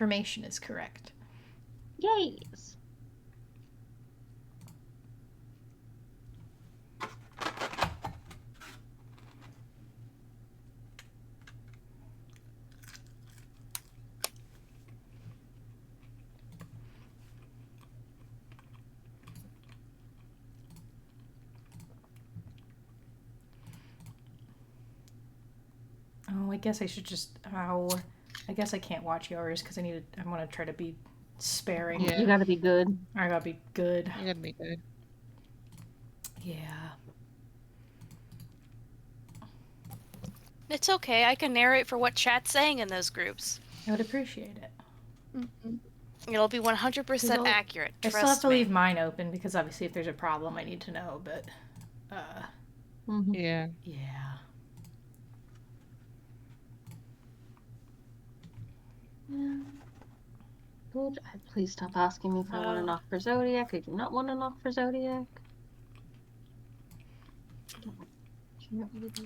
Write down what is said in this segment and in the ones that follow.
information is correct. Yes. Oh, I guess I should just. Oh, I guess I can't watch yours because I want to try to be sparing. Yeah. You gotta be good. I gotta be good. You gotta be good. Yeah. It's okay. I can narrate for what chat's saying in those groups. I would appreciate it. Mm-hmm. It'll be 100% accurate. I still have to leave mine open because obviously if there's a problem I need to know, but Yeah. yeah. Good. Please stop asking me if I want to knock for Zodiac. I do not want to knock for Zodiac.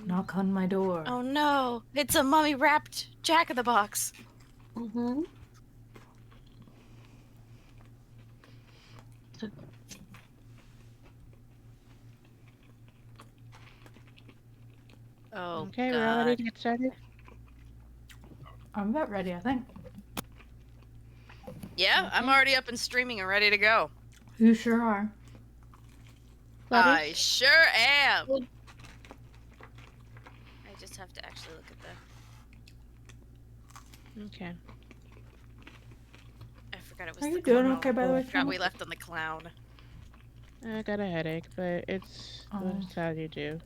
Knock on my door. Oh no, it's a mummy wrapped Jack-in-the-Box. Mm-hmm. Oh, Okay, God. we're all ready to get started. I'm about ready, I think. Yeah, I'm already up and streaming and ready to go. You sure are. I sure am. I just have to actually look at the... Okay. I forgot it was Are the you doing clown. okay, by the way? I forgot we left on the clown. I got a headache, but it's what's how you do.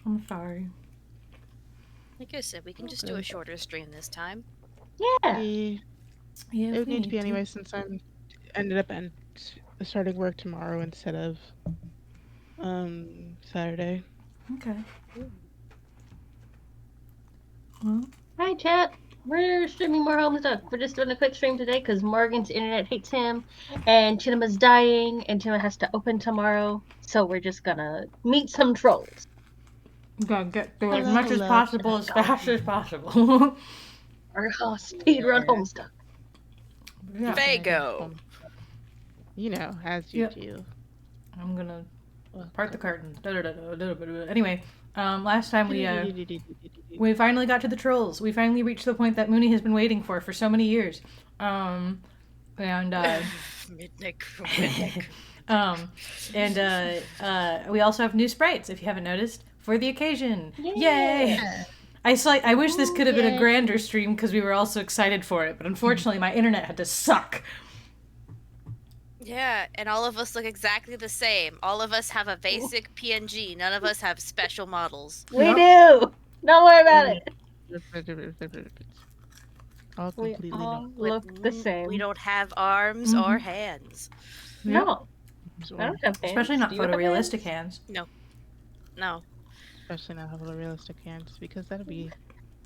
I'm sorry. Like I said, we can just do a shorter stream this time. Yeah. Yeah, It would need to be anyway since I'm ended up starting work tomorrow instead of Saturday. Okay. Well, Hi, chat. We're streaming more Homestuck. We're just doing a quick stream today because Morgan's internet hates him, and Chinema's dying, and Chinema has to open tomorrow. So we're just gonna meet some trolls. I'm gonna get through as much as possible, as fast as possible. Or speedrun Homestuck. Yeah. Fago. You know, as you do. I'm gonna part the curtains. Anyway, last time we finally got to the trolls. We finally reached the point that Mooney has been waiting for so many years. Midnight. We also have new sprites, if you haven't noticed, for the occasion. Yay! I wish this could have been a grander stream because we were all so excited for it, but unfortunately my internet had to suck. Yeah, and all of us look exactly the same. All of us have a basic PNG. None of us have special models. We do! Don't worry about it. All completely We all look the same. We don't have arms or hands. No. I don't have hands. Especially not Do you have photorealistic hands. No. Especially not photorealistic hands, because that'd be.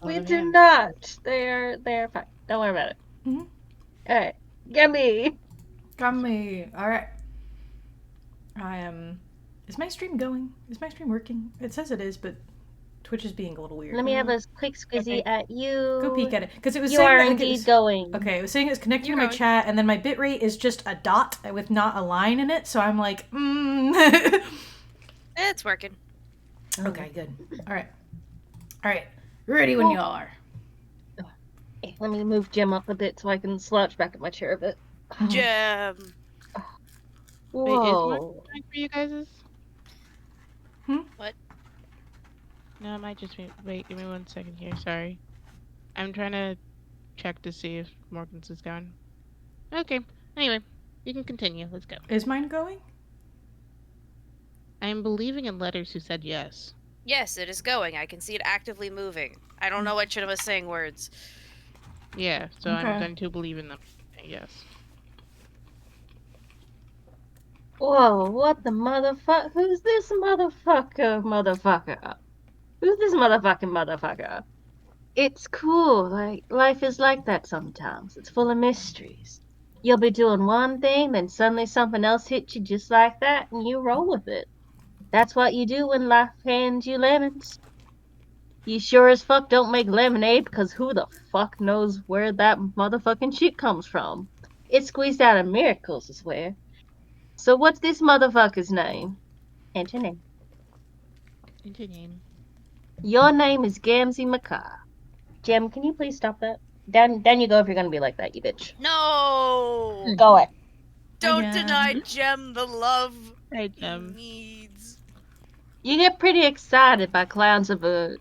We do not. They're fine. Don't worry about it. Mhm. Alright. Get me. Got me. Alright. Is my stream going? Is my stream working? It says it is, but Twitch is being a little weird. Let me have a quick squizzy at you. Go peek at it. Because it was You saying are that indeed going. Okay, it was saying it was connecting to my chat, and then my bitrate is just a dot with not a line in it, so I'm like, It's working. Okay, good. Alright. Ready when you are. Okay, let me move Jim up a bit so I can slouch back in my chair a bit. Gem. Whoa. Wait, is one for you guys'? What? No, it might just be. Wait, give me 1 second here. Sorry. I'm trying to check to see if Morgan's is going. Okay. Anyway, you can continue. Let's go. Is mine going? I am believing in letters who said yes. Yes, it is going. I can see it actively moving. I don't know what Chinema's saying words. Yeah, so Okay. I'm going to believe in them. Yes. Whoa, what the motherfucker? Who's this motherfucker? Who's this motherfucker? It's cool. Like, life is like that sometimes. It's full of mysteries. You'll be doing one thing, then suddenly something else hits you just like that, and you roll with it. That's what you do when life hands you lemons. You sure as fuck don't make lemonade, because who the fuck knows where that motherfucking shit comes from? It's squeezed out of miracles, I swear. So what's this motherfucker's name? Enter name. Enter name. Your name is Gamzee Macaw. Jim, can you please stop that? Down you go if you're gonna be like that, you bitch. No! Go away. Don't Again. deny Jem the love Hey, he needs. You get pretty excited by clowns of a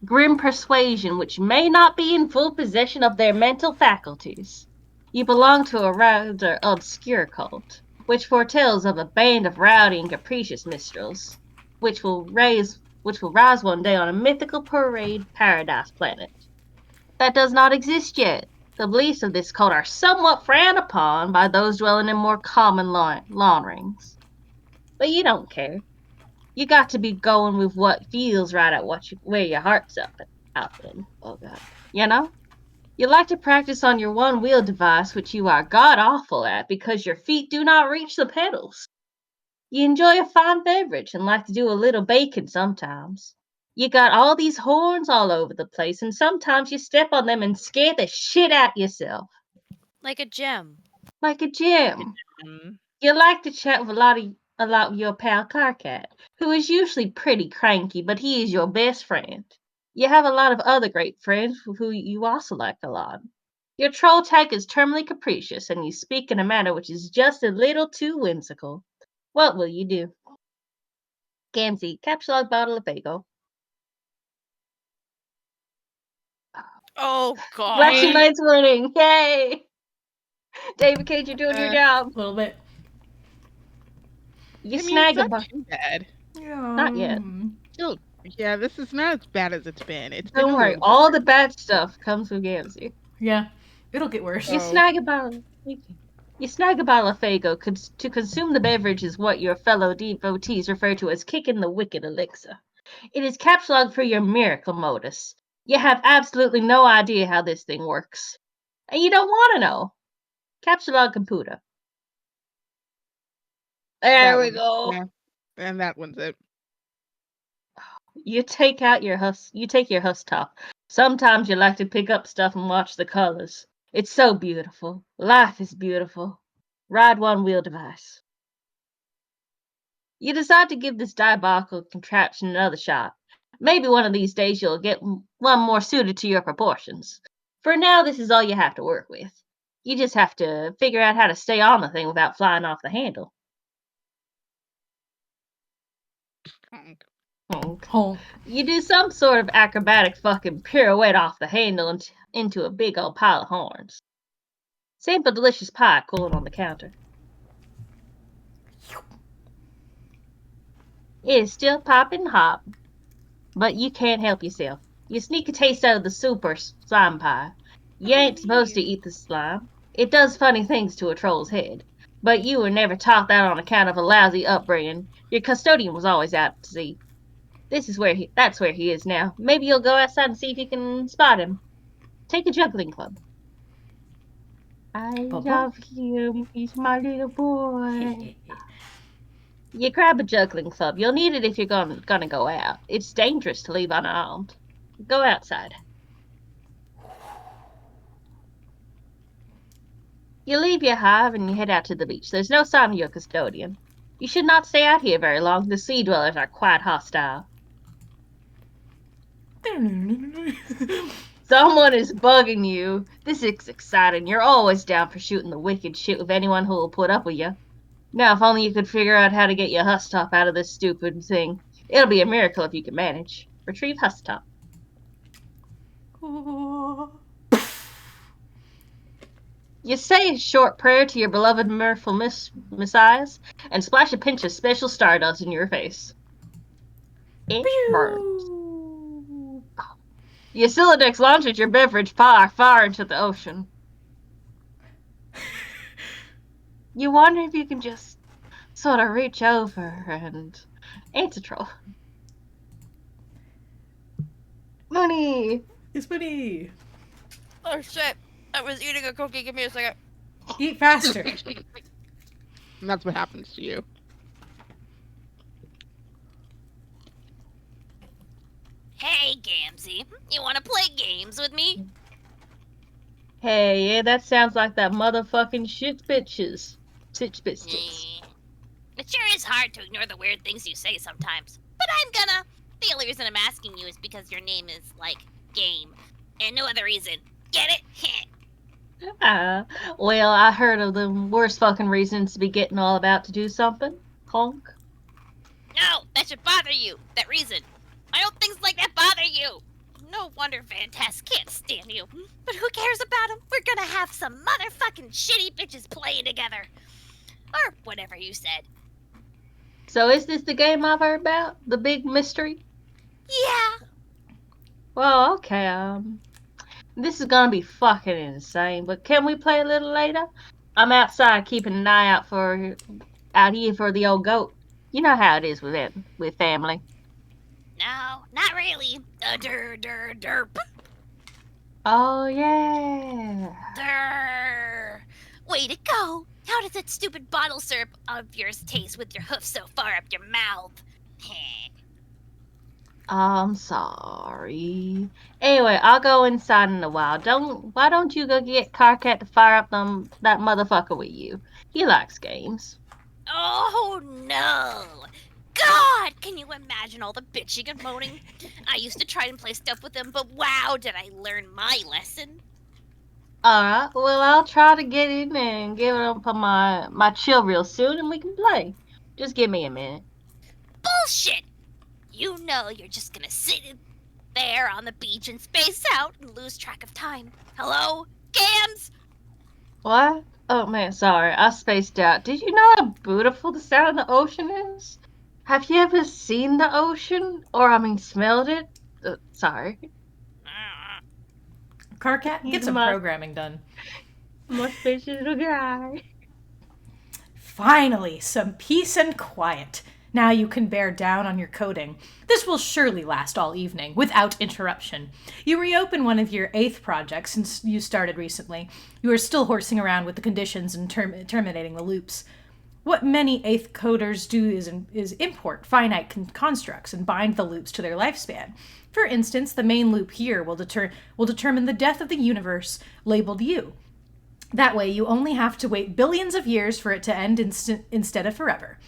grim persuasion which may not be in full possession of their mental faculties. You belong to a rather obscure cult, which foretells of a band of rowdy and capricious minstrels, which will rise one day on a mythical parade paradise planet. That does not exist yet. The beliefs of this cult are somewhat frowned upon by those dwelling in more common lawn rings. But you don't care. You got to be going with what feels right at where your heart's out in. Oh god. You know? You like to practice on your one wheel device, which you are god awful at because your feet do not reach the pedals. You enjoy a fine beverage and like to do a little baking sometimes. You got all these horns all over the place, and sometimes you step on them and scare the shit out yourself. Like a gem. Like a gym. You like to chat with a lot with your pal Carcat, who is usually pretty cranky, but he is your best friend. You have a lot of other great friends who you also like a lot. Your troll tag is terminally capricious, and you speak in a manner which is just a little too whimsical. What will you do? Gamzee, capsuled bottle of Fago. Oh god. Flashing lights winning. Yay! David Cage, you're doing your job. A little bit. You I mean, snag it's a not too bad. Not yet. Still, yeah, this is not as bad as it's been. It's been Don't a worry, little bit all worse. the bad stuff comes with Gamzee. Yeah. It'll get worse. You snag a bottle. You snag a bottle of Fago. To consume the beverage is what your fellow devotees refer to as kicking the wicked elixir. It is capsuled for your miracle modus. You have absolutely no idea how this thing works. And you don't want to know. Capsulog computer. There we go. Yeah, and that one's it. You take your husk top. Sometimes you like to pick up stuff and watch the colors. It's so beautiful. Life is beautiful. Ride one wheel device. You decide to give this diabolical contraption another shot. Maybe one of these days you'll get one more suited to your proportions. For now, this is all you have to work with. You just have to figure out how to stay on the thing without flying off the handle. Honk. Home. You do some sort of acrobatic fucking pirouette off the handle and into a big old pile of horns. Sample delicious pie cooling on the counter. It is still popping hot, but you can't help yourself. You sneak a taste out of the soup or slime pie. You ain't supposed to eat the slime. It does funny things to a troll's head. But you were never taught that on account of a lousy upbringing. Your custodian was always out to sea. That's where he is now. Maybe you'll go outside and see if you can spot him. Take a juggling club. I love you. He's my little boy. You grab a juggling club. You'll need it if you're gonna go out. It's dangerous to leave unarmed. Go outside. You leave your hive and you head out to the beach. There's no sign of your custodian. You should not stay out here very long. The sea dwellers are quite hostile. Someone is bugging you. This is exciting. You're always down for shooting the wicked shit with anyone who will put up with you. Now, if only you could figure out how to get your husk top out of this stupid thing. It'll be a miracle if you can manage. Retrieve husk top. You say a short prayer to your beloved merciful messiahs and splash a pinch of special stardust in your face. It burns. You Silodex launches your beverage far into the ocean. You wonder if you can just sort of reach over and anti-troll. Mooney! It's Mooney! Oh shit. I was eating a cookie. Give me a second. Eat faster. And that's what happens to you. Hey, Gamzee, you want to play games with me? Hey, yeah, that sounds like that motherfucking shit bitches. Shit biscuits. It sure is hard to ignore the weird things you say sometimes. But I'm gonna. The only reason I'm asking you is because your name is, like, Game. And no other reason. Get it? Well, I heard of the worst fucking reasons to be getting all about to do something. Honk. No, that should bother you. That reason. I don't things like that bother you. No wonder Vantas can't stand you. But who cares about him? We're gonna have some motherfucking shitty bitches playing together. Or whatever you said. So is this the game I've heard about? The big mystery? Yeah. Well, okay, this is gonna be fucking insane, but can we play a little later? I'm outside keeping an eye out here for the old goat. You know how it is with family. No, not really. Derp. Oh yeah. Way to go! How does that stupid bottle syrup of yours taste with your hoof so far up your mouth? I'm sorry. Anyway, I'll go inside in a while. Why don't you go get Carcat to fire up that motherfucker with you? He likes games. Oh no! God, can you imagine all the bitching and moaning? I used to try and play stuff with him, but wow, did I learn my lesson? Alright, well I'll try to get in and give it up on my chill real soon and we can play. Just give me a minute. Bullshit! You know you're just gonna sit there on the beach and space out and lose track of time. Hello? Gams? What? Oh man, sorry, I spaced out. Did you know how beautiful the sound of the ocean is? Have you ever seen the ocean? Or, I mean, smelled it? Sorry. Carcat, get some programming done. My special little guy. Finally, some peace and quiet. Now you can bear down on your coding. This will surely last all evening, without interruption. You reopen one of your 8th projects since you started recently. You are still horsing around with the conditions and terminating the loops. What many 8th coders do is import finite constructs and bind the loops to their lifespan. For instance, the main loop here will determine the death of the universe, labeled you. That way, you only have to wait billions of years for it to end instead of forever.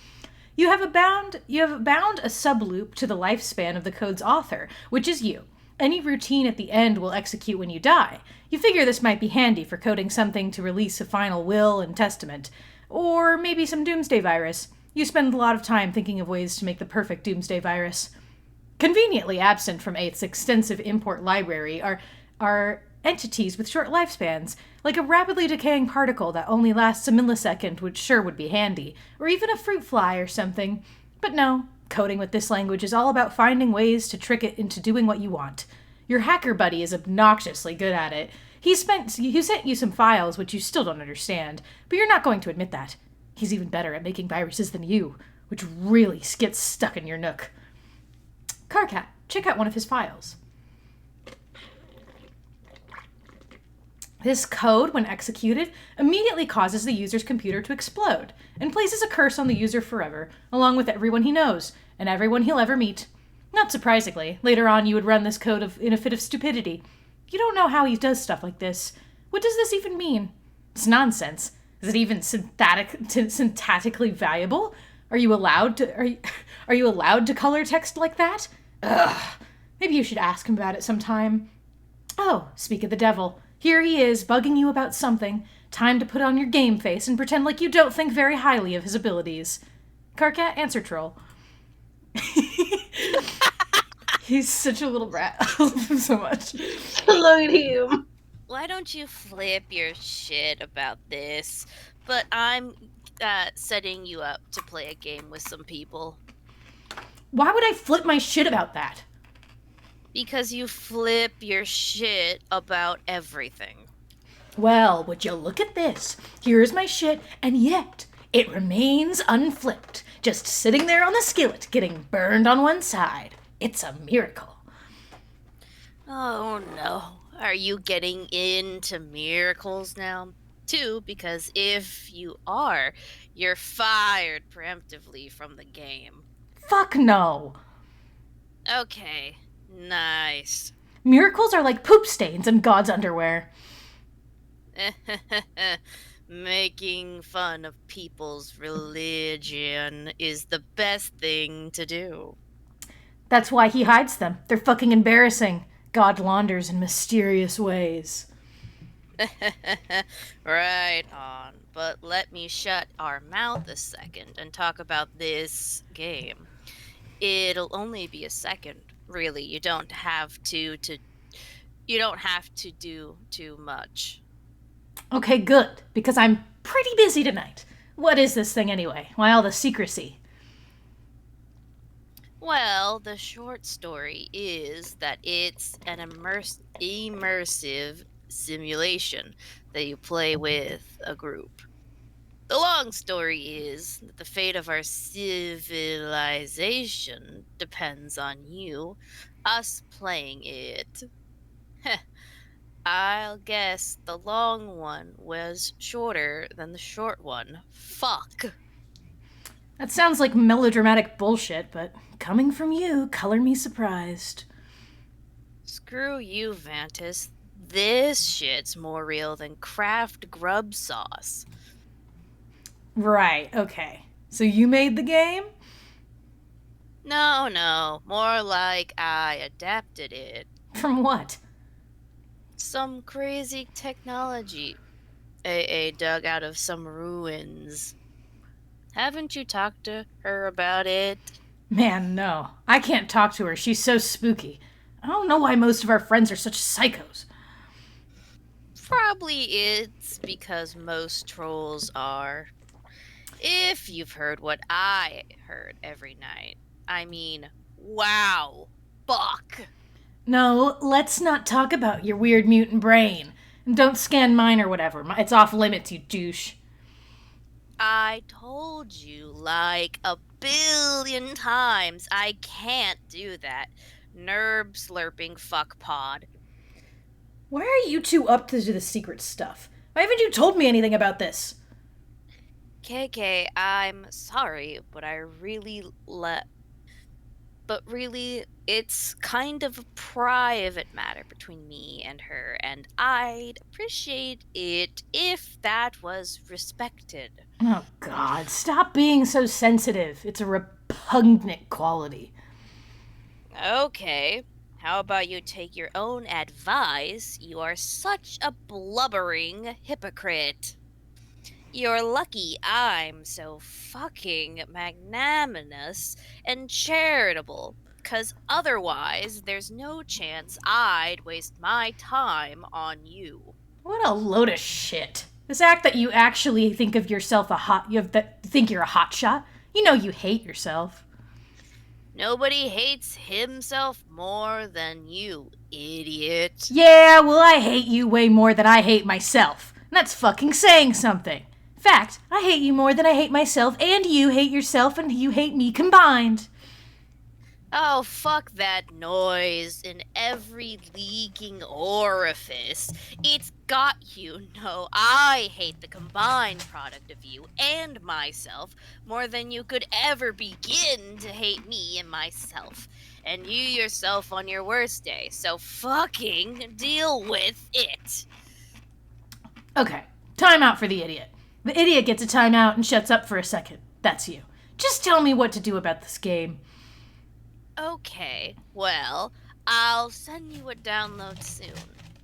You have bound a subloop to the lifespan of the code's author, which is you. Any routine at the end will execute when you die. You figure this might be handy for coding something to release a final will and testament, or maybe some doomsday virus. You spend a lot of time thinking of ways to make the perfect doomsday virus. Conveniently absent from 8th's extensive import library are entities with short lifespans, like a rapidly decaying particle that only lasts a millisecond, which sure would be handy, or even a fruit fly or something. But no, coding with this language is all about finding ways to trick it into doing what you want. Your hacker buddy is obnoxiously good at it. He sent you some files which you still don't understand, but you're not going to admit that. He's even better at making viruses than you, which really gets stuck in your nook. Carcat, check out one of his files. This code, when executed, immediately causes the user's computer to explode and places a curse on the user forever, along with everyone he knows and everyone he'll ever meet. Not surprisingly, later on you would run this code in a fit of stupidity. You don't know how he does stuff like this. What does this even mean? It's nonsense. Is it even syntactically valuable? Are you allowed to color text like that? Ugh. Maybe you should ask him about it sometime. Oh, speak of the devil. Here he is, bugging you about something. Time to put on your game face and pretend like you don't think very highly of his abilities. Carcat, answer troll. He's such a little brat. I love him so much. Look at him. Why don't you flip your shit about this? But I'm setting you up to play a game with some people. Why would I flip my shit about that? Because you flip your shit about everything. Well, would you look at this? Here is my shit, and yet it remains unflipped, just sitting there on the skillet, getting burned on one side. It's a miracle. Oh no. Are you getting into miracles now? Too, because if you are, you're fired preemptively from the game. Fuck no. Okay. Nice. Miracles are like poop stains in God's underwear. Making fun of people's religion is the best thing to do. That's why he hides them. They're fucking embarrassing. God launders in mysterious ways. Right on. But let me shut our mouth a second and talk about this game. It'll only be a second, really. You don't have to do too much. Okay, good, because I'm pretty busy tonight. What is this thing anyway? Why all the secrecy? Well, the short story is that it's an immersive simulation that you play with a group. The long story is that the fate of our civilization depends on you, us playing it. I'll guess the long one was shorter than the short one. Fuck. That sounds like melodramatic bullshit, but coming from you, color me surprised. Screw you, Vantis. This shit's more real than Kraft grub sauce. Right, okay. So you made the game? No, more like I adapted it. From what? Some crazy technology AA dug out of some ruins. Haven't you talked to her about it? Man, no. I can't talk to her. She's so spooky. I don't know why most of our friends are such psychos. Probably it's because most trolls are. If you've heard what I heard every night. I mean, wow. Fuck. No, let's not talk about your weird mutant brain. And don't scan mine or whatever. It's off limits, you douche. I told you like a billion times I can't do that. Nerb slurping fuck pod. Why are you two up to the secret stuff? Why haven't you told me anything about this? KK, I'm sorry, but really, it's kind of a private matter between me and her, and I'd appreciate it if that was respected. Oh, God. Stop being so sensitive. It's a repugnant quality. Okay, how about you take your own advice? You are such a blubbering hypocrite. You're lucky I'm so fucking magnanimous and charitable, 'cause otherwise there's no chance I'd waste my time on you. What a load of shit. This act that you actually think of yourself think you're a hotshot. You know you hate yourself. Nobody hates himself more than you, idiot. Yeah, well, I hate you way more than I hate myself. And that's fucking saying something. In fact, I hate you more than I hate myself, and you hate yourself, and you hate me combined. Oh, fuck that noise in every leaking orifice. It's got you. No, I hate the combined product of you and myself more than you could ever begin to hate me and myself. And you yourself on your worst day. So fucking deal with it. Okay, time out for the idiot. The idiot gets a timeout and shuts up for a second. That's you. Just tell me what to do about this game. Okay, well, I'll send you a download soon.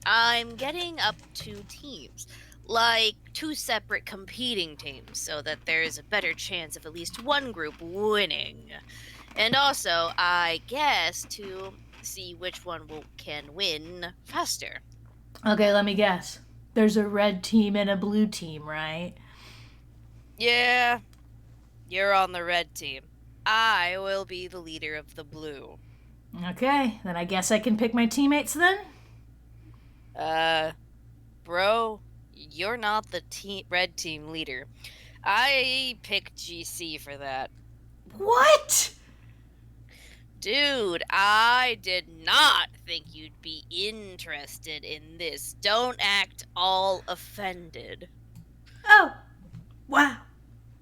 I'm getting up 2 teams, like 2 separate competing teams, so that there's a better chance of at least one group winning. And also, I guess, to see which one can win faster. Okay, let me guess. There's a red team and a blue team, right? Yeah, you're on the red team. I will be the leader of the blue. Okay, then I guess I can pick my teammates then? Bro, you're not the red team leader. I picked GC for that. What? Dude, I did not think you'd be interested in this. Don't act all offended. Oh, wow.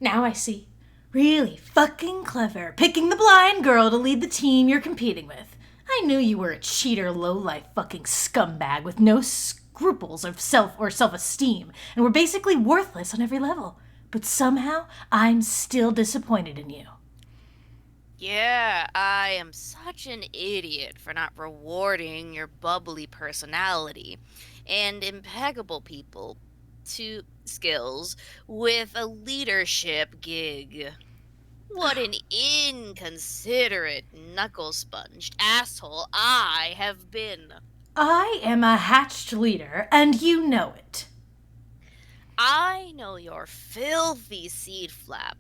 Now I see. Really fucking clever. Picking the blind girl to lead the team you're competing with. I knew you were a cheater, low-life fucking scumbag with no scruples of self-esteem, and were basically worthless on every level. But somehow, I'm still disappointed in you. Yeah, I am such an idiot for not rewarding your bubbly personality and impeccable people to skills with a leadership gig. What an inconsiderate, knuckle-sponged asshole I have been. I am a hatched leader, and you know it. I know your filthy seed flap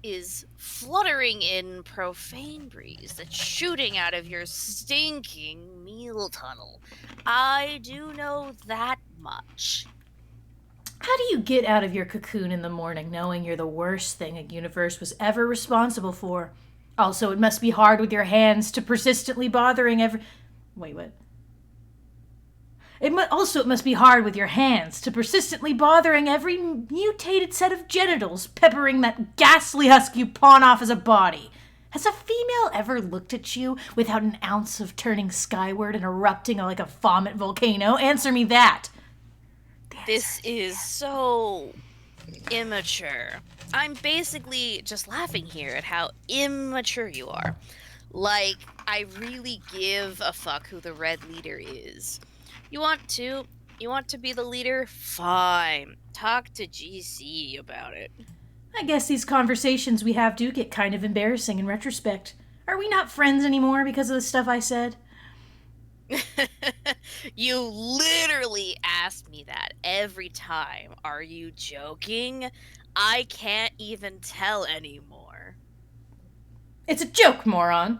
is fluttering in profane breeze that's shooting out of your stinking meal tunnel. I do know that much. How do you get out of your cocoon in the morning knowing you're the worst thing a universe was ever responsible for? Also, it must be hard with your hands to persistently bothering every... Wait, what? It must be hard with your hands to persistently bothering every mutated set of genitals peppering that ghastly husk you pawn off as a body. Has a female ever looked at you without an ounce of turning skyward and erupting like a vomit volcano? Answer me that. This is so immature. I'm basically just laughing here at how immature you are. Like, I really give a fuck who the red leader is. You want to be the leader? Fine. Talk to GC about it. I guess these conversations we have do get kind of embarrassing in retrospect. Are we not friends anymore because of the stuff I said? You literally ask me that every time. Are you joking? I can't even tell anymore. It's a joke, moron.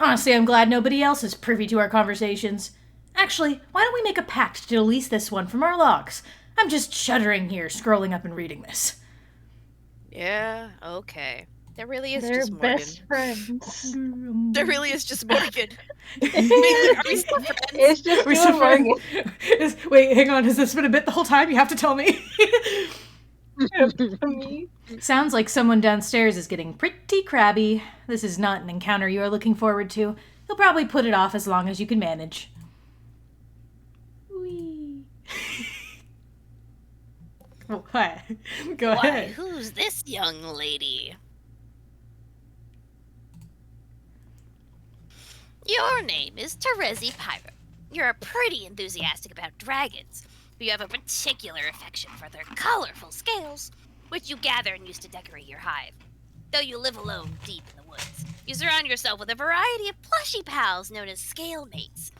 Honestly, I'm glad nobody else is privy to our conversations. Actually, why don't we make a pact to delete this one from our logs? I'm just shuddering here, scrolling up and reading this. Yeah, okay. There really is They're just Morgan. best friends. There really is just Morgan. Are we still friends? It's just We're you still and friends. Morgan. Wait, hang on. Has this been a bit the whole time? You have to tell me. Me. Sounds like someone downstairs is getting pretty crabby. This is not an encounter you are looking forward to. You'll probably put it off as long as you can manage. Whee. What? Go Why, ahead. who's this young lady? Your name is Terezi Pyro. You're pretty enthusiastic about dragons, but you have a particular affection for their colorful scales, which you gather and use to decorate your hive. Though you live alone deep in the woods, you surround yourself with a variety of plushy pals known as scale mates.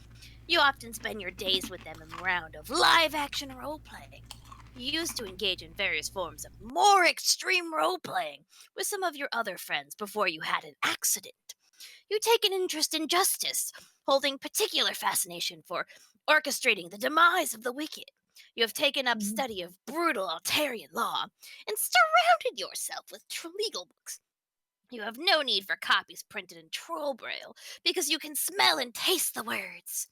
You often spend your days with them in a round of live-action role-playing. You used to engage in various forms of more extreme role-playing with some of your other friends before you had an accident. You take an interest in justice, holding particular fascination for orchestrating the demise of the wicked. You have taken up study of brutal Altarian law and surrounded yourself with legal books. You have no need for copies printed in troll braille because you can smell and taste the words.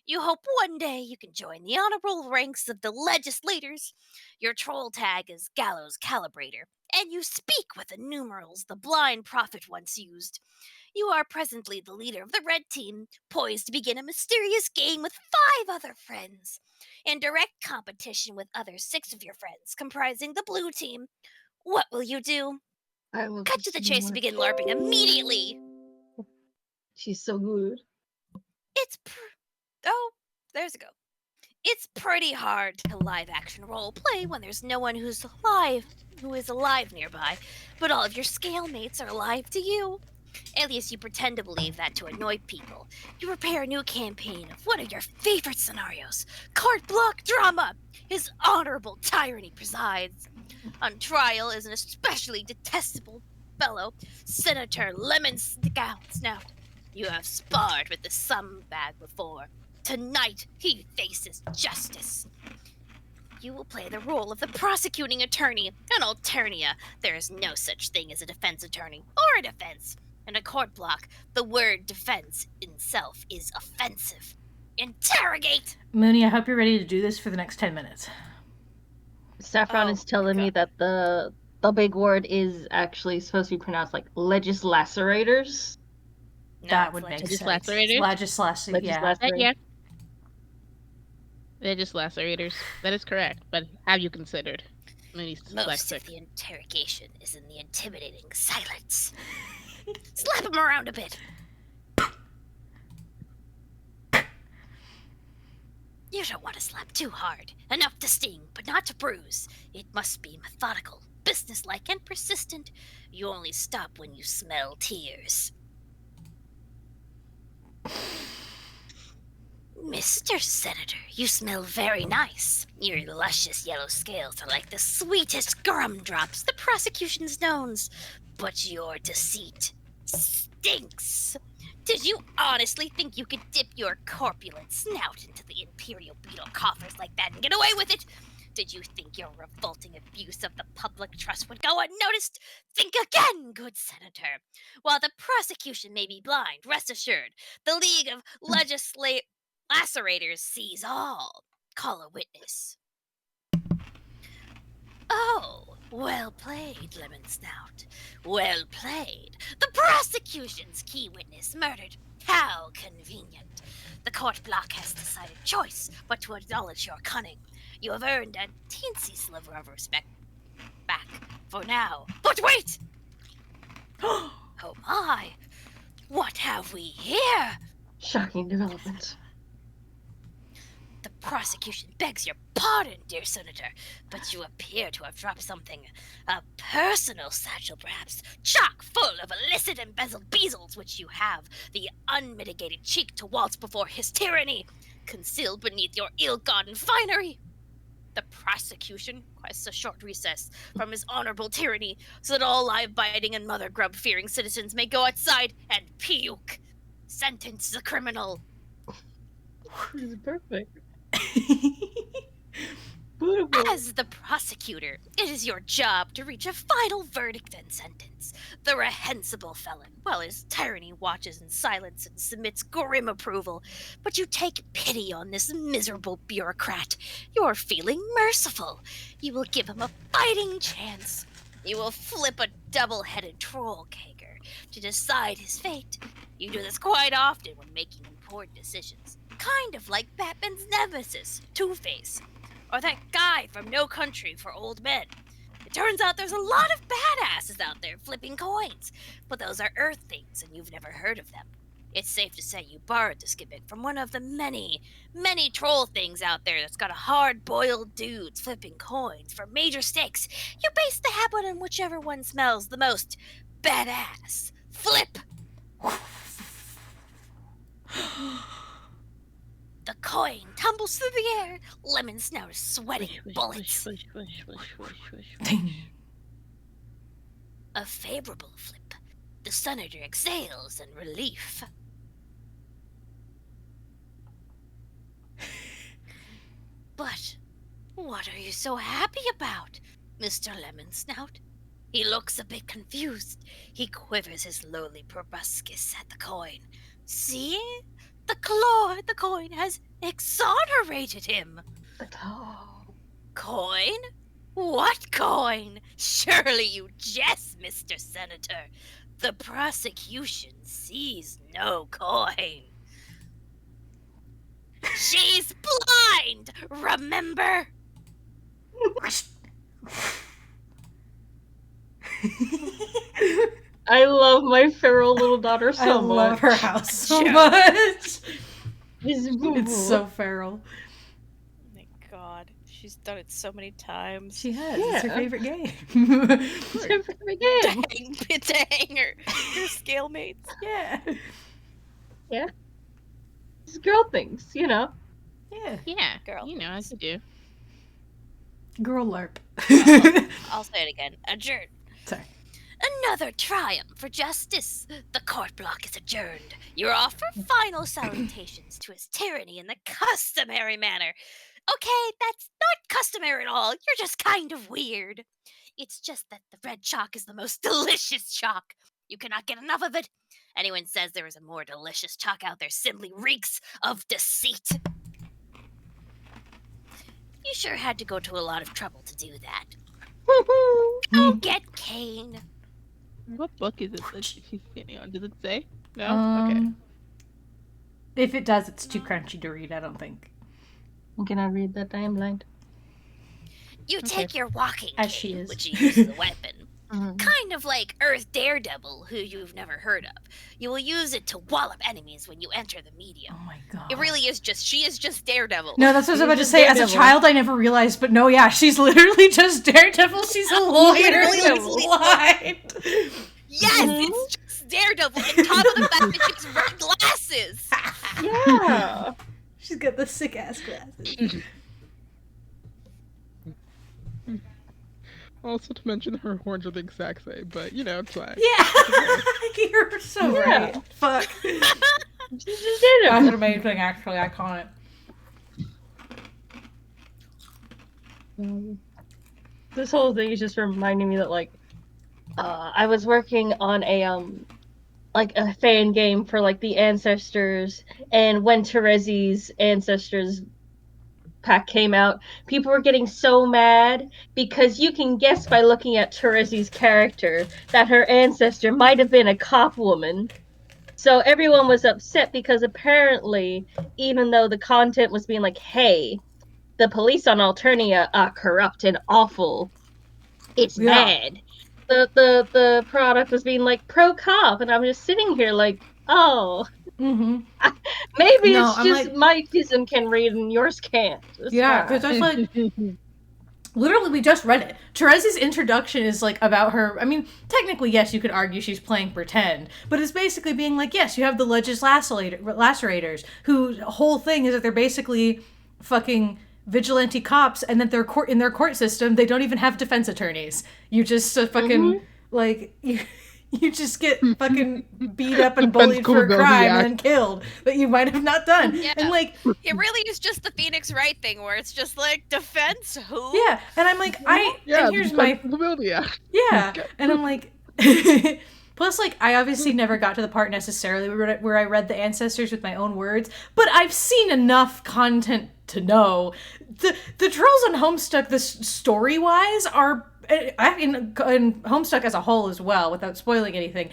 You hope one day you can join the honorable ranks of the legislators. Your troll tag is Gallows Calibrator, and you speak with the numerals the blind prophet once used. You are presently the leader of the red team, poised to begin a mysterious game with 5 other friends. In direct competition with other 6 of your friends, comprising the blue team. What will you do? I will Cut to the chase and begin LARPing immediately. She's so good. There's a go. It's pretty hard to live action role play when there's no one who is alive nearby, but all of your scale mates are alive to you. At least you pretend to believe that to annoy people. You prepare a new campaign of one of your favorite scenarios. Carte block drama! His honorable tyranny presides. On trial is an especially detestable fellow, Senator Lemon Snout. You have sparred with the scumbag before. Tonight, he faces justice. You will play the role of the prosecuting attorney. In Alternia, there is no such thing as a defense attorney or a defense. In a court block, the word defense itself is offensive. Interrogate! Mooney, I hope you're ready to do this for the next 10 minutes. Saffron is telling me that the big word is actually supposed to be pronounced like legislacerators. No, That it's would make sense. Legislators? Legislacy, yeah. Legislature. Yeah. Legislators. That is correct. But have you considered? Most of the interrogation is in the intimidating silence. Slap him around a bit. You don't want to slap too hard. Enough to sting, but not to bruise. It must be methodical, businesslike, and persistent. You only stop when you smell tears. Mr. Senator, you smell very nice. Your luscious yellow scales are like the sweetest gumdrops the prosecution's knows. But your deceit stinks. Did you honestly think you could dip your corpulent snout into the Imperial beetle coffers like that and get away with it? Did you think your revolting abuse of the public trust would go unnoticed? Think again, good Senator. While the prosecution may be blind, rest assured, the League of Lacerators sees all. Call a witness. Oh, well played, Lemon Snout. Well played. The prosecution's key witness murdered. How convenient. The court block has decided choice, but to acknowledge your cunning. You have earned a teensy sliver of respect back for now. But wait! Oh my! What have we here? Shocking development. The prosecution begs your pardon, dear Senator, but you appear to have dropped something. A personal satchel, perhaps, chock full of illicit embezzled bezels, which you have the unmitigated cheek to waltz before his tyranny, concealed beneath your ill-gotten finery. The prosecution requests a short recess from his honorable tyranny, so that all lie-biting and mother-grub-fearing citizens may go outside and puke. Sentence the criminal. This is perfect. As the prosecutor, it is your job to reach a final verdict and sentence. The reprehensible felon, while his tyranny watches in silence and submits grim approval, but you take pity on this miserable bureaucrat. You're feeling merciful. You will give him a fighting chance. You will flip a double-headed troll kegger to decide his fate. You do this quite often when making important decisions. Kind of like Batman's nemesis, Two-Face. Or that guy from No Country for Old Men. It turns out there's a lot of badasses out there flipping coins, but those are Earth things and you've never heard of them. It's safe to say you borrowed this gimmick from one of the many, many troll things out there that's got a hard-boiled dudes flipping coins for major stakes. You base the habit on whichever one smells the most badass. Flip! The coin tumbles through the air. Lemon Snout is sweating bullets. A favorable flip. The senator exhales in relief. But what are you so happy about, Mr. Lemon Snout? He looks a bit confused. He quivers his lowly proboscis at the coin. See? The coin has exonerated him. Coin? What coin? Surely you jest, Mr. Senator. The prosecution sees no coin. She's blind, remember? I love my feral little daughter so much. I love her house so much. It's so feral. Oh my god. She's done it so many times. She has. It's her Yeah. favorite game. It's her favorite game. Dang her scale mates. Yeah. It's girl things, you know. Yeah. Yeah, Girl. you know, as you do. Girl LARP. I'll say it again. Adjourn. Sorry. Another triumph for justice. The court block is adjourned. You offer final salutations to his tyranny in the customary manner. Okay, that's not customary at all. You're just kind of weird. It's just that the red chalk is the most delicious chalk. You cannot get enough of it. Anyone says there is a more delicious chalk out there simply reeks of deceit. You sure had to go to a lot of trouble to do that. Go get Kane. What book is it that she's standing on? Does it say? No? Okay. If it does, it's too crunchy to read, I don't think. Can I read that? I am blind. You take your walking As she cane, is. which you use as a weapon. Mhm. Kind of like Earth Daredevil, who you've never heard of. You will use it to wallop enemies when you enter the medium. Oh my god. It really is just, she is just Daredevil. No, that's what I was She's about to just say. As a Daredevil. child, I never realized, but no, yeah, she's literally just Daredevil. She's a lawyer Daredevil. who's blind. Yes, it's just Daredevil, on top of the fact that she has red glasses. Yeah. She's got the sick ass glasses. Also to mention her horns are the exact same, but you know, it's fine. Yeah, you're so Yeah. right. Fuck. She's just That's Daredevil. amazing, actually. Iconic. This whole thing is just reminding me that like I was working on a like a fan game for like the ancestors, and when Terezi's ancestors pack came out, people were getting so mad because you can guess by looking at Terezi's character that her ancestor might have been a cop woman. So everyone was upset because apparently, even though the content was being like, hey, the police on Alternia are corrupt and awful, it's Yeah. bad. The product was being like pro cop, and I'm just sitting here like, oh, Mm-hmm. maybe No, it's I'm just like- my tism can read and yours can't. It's Yeah, fine. because that's like literally we just read it. Terezi's introduction is like about her. I mean, technically, yes, you could argue she's playing pretend, but it's basically being like, yes, you have the legislators, whose whole thing is that they're basically fucking vigilante cops, and that they're in their court system they don't even have defense attorneys. You just fucking like you just get fucking beat up and bullied for a Culpability crime Act. and then killed that you might have not done. Yeah. And like, It really is just the Phoenix Wright thing, where it's just like, defense who? yeah, and I'm like, Yeah, and here's my Culpability Act. yeah, and I'm like, plus like I obviously never got to the part necessarily where I read the ancestors with my own words, but I've seen enough content to know the trolls on Homestuck, this story wise, are I mean, and Homestuck as a whole as well, without spoiling anything,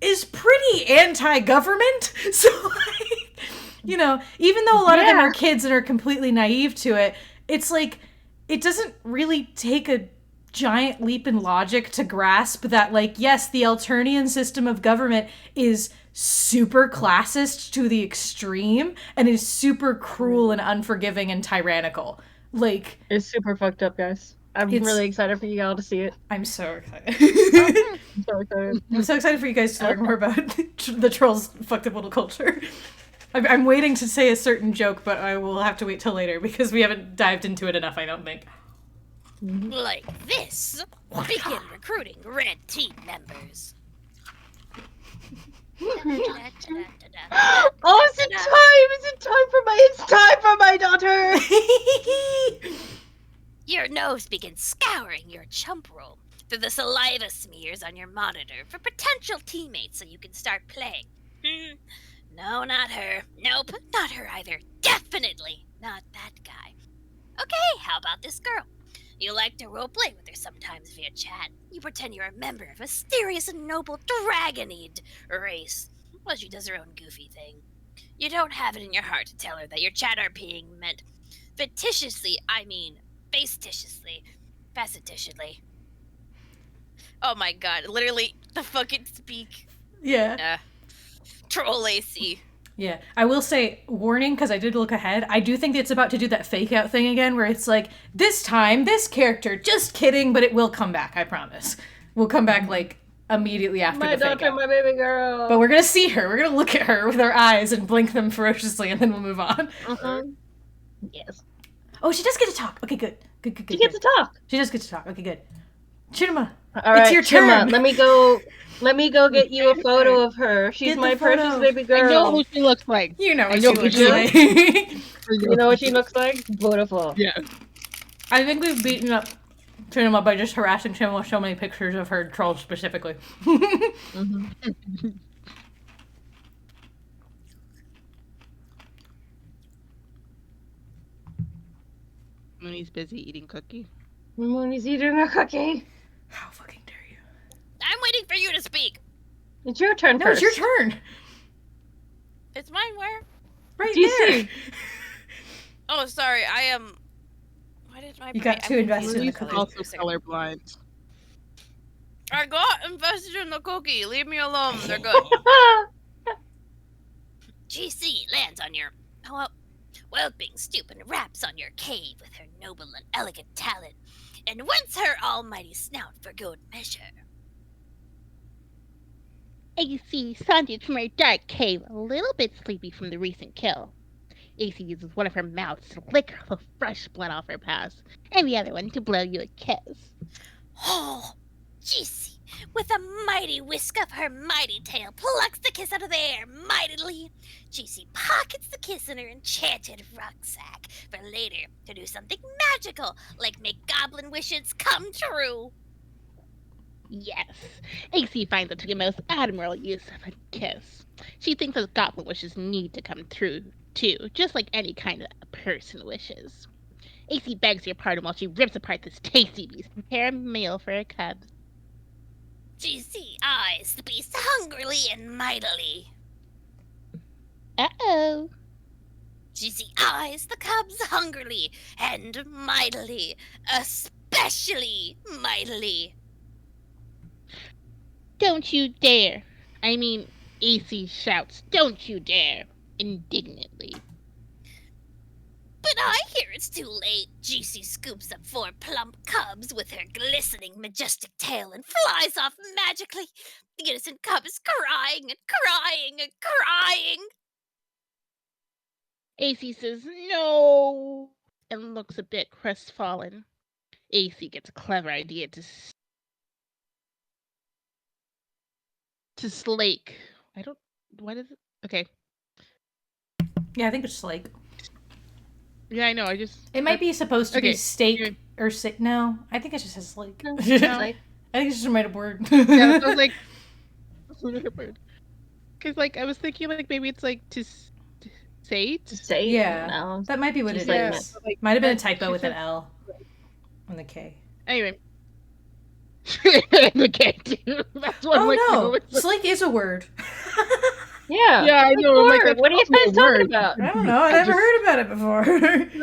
is pretty anti-government. So like, you know, even though a lot of them are kids and are completely naive to it, it's like it doesn't really take a giant leap in logic to grasp that, like, yes, the Alternian system of government is super classist to the extreme and is super cruel and unforgiving and tyrannical. Like, It's super fucked up, guys. I'm It's- really excited for you all to see it. I'm so excited. I'm so excited. I'm so excited for you guys to learn more about the trolls' fucked up little culture. I'm waiting to say a certain joke, but I will have to wait till later because we haven't dived into it enough, I don't think. Like this. Begin recruiting red team members. Oh, is it time? Is it time for my? It's time for my daughter. Your nose begins scouring your chump roll through the saliva smears on your monitor for potential teammates so you can start playing. No, not her. Nope, not her either. Definitely not that guy. Okay, how about this girl? You like to roleplay with her sometimes via chat. You pretend you're a member of a mysterious and noble dragonid race. Well, she does her own goofy thing. You don't have it in your heart to tell her that your chat RPing meant fictitiously, I mean, facetitiously, facetitiously. Oh my god, literally, the fucking speak. Yeah. Troll AC. Yeah. I will say, warning, because I did look ahead, I do think it's about to do that fake out thing again where it's like, this time, this character, just kidding, but it will come back, I promise. We'll come back, like, immediately after My the fake daughter, out. my baby girl. But we're gonna see her. We're gonna look at her with our eyes and blink them ferociously, and then we'll move on. Yes. Oh, she does get to talk. Okay, good. Good. She gets to talk. She does get to talk. Okay, good. Chinema. All right, your Chima, turn. let me go get you a photo of her. She's Get the my precious photo. baby I know girl. who she looks like. You know I what know she who looks she like. You know what she looks like? Beautiful. Yeah. I think we've beaten up Chinema by just harassing Chinema with so many pictures of her trolls specifically. Mooney's busy eating cookie. Mooney's eating a cookie. How fucking dare you? I'm waiting for you to speak. It's your turn No, first. it's your turn. It's mine where? Right DC. there. Oh, sorry. I am. Why did my You brain- got too I'm invested in the confused. Release is colors. also colorblind. I got invested in the cookie. Leave me alone. They're good. GC lands on your whelping stoop and raps on your cave with her noble and elegant talent, and whence her almighty snout for good measure. AC sounded from her dark cave, a little bit sleepy from the recent kill. AC uses one of her mouths to lick the fresh blood off her paws, and the other one to blow you a kiss. Oh, GC, with a mighty whisk of her mighty tail, plucks the kiss out of the air mightily. GC pockets the kiss in her enchanted rucksack for later to do something magical, like make goblin wishes come true. Yes, AC finds it to be the most admirable use of a kiss. She thinks those goblin wishes need to come true, too, just like any kind of person wishes. AC begs your pardon while she rips apart this tasty beast to prepare a meal for her cubs. GC eyes the beast hungrily and mightily. Uh-oh. GC eyes the cubs hungrily and mightily, especially mightily. Don't you dare. I mean, AC shouts, don't you dare, indignantly. But I hear it's too late. GC scoops up 4 plump cubs with her glistening, majestic tail and flies off magically. The innocent cub is crying and crying and crying. AC says, no, and looks a bit crestfallen. AC gets a clever idea to slake. What is it? Okay. Yeah, I think it's like. Yeah, I know. It might be supposed to be okay, steak anyway. or steak. No, I think it just says like. No, I it's think like, it's just a made up word. Yeah, so I was like, because like I was thinking like maybe it's like to say to say, Yeah. no. That might be what She's it like, is. like, Might have been a that- typo she with an said- L on the K. Anyway. The cat too. That's what Oh like, no, it's like- slake is a word. Yeah. Yeah, I know. I'm like, Word. that's What are you not a guys talking word. about? I don't know. I never heard about it before.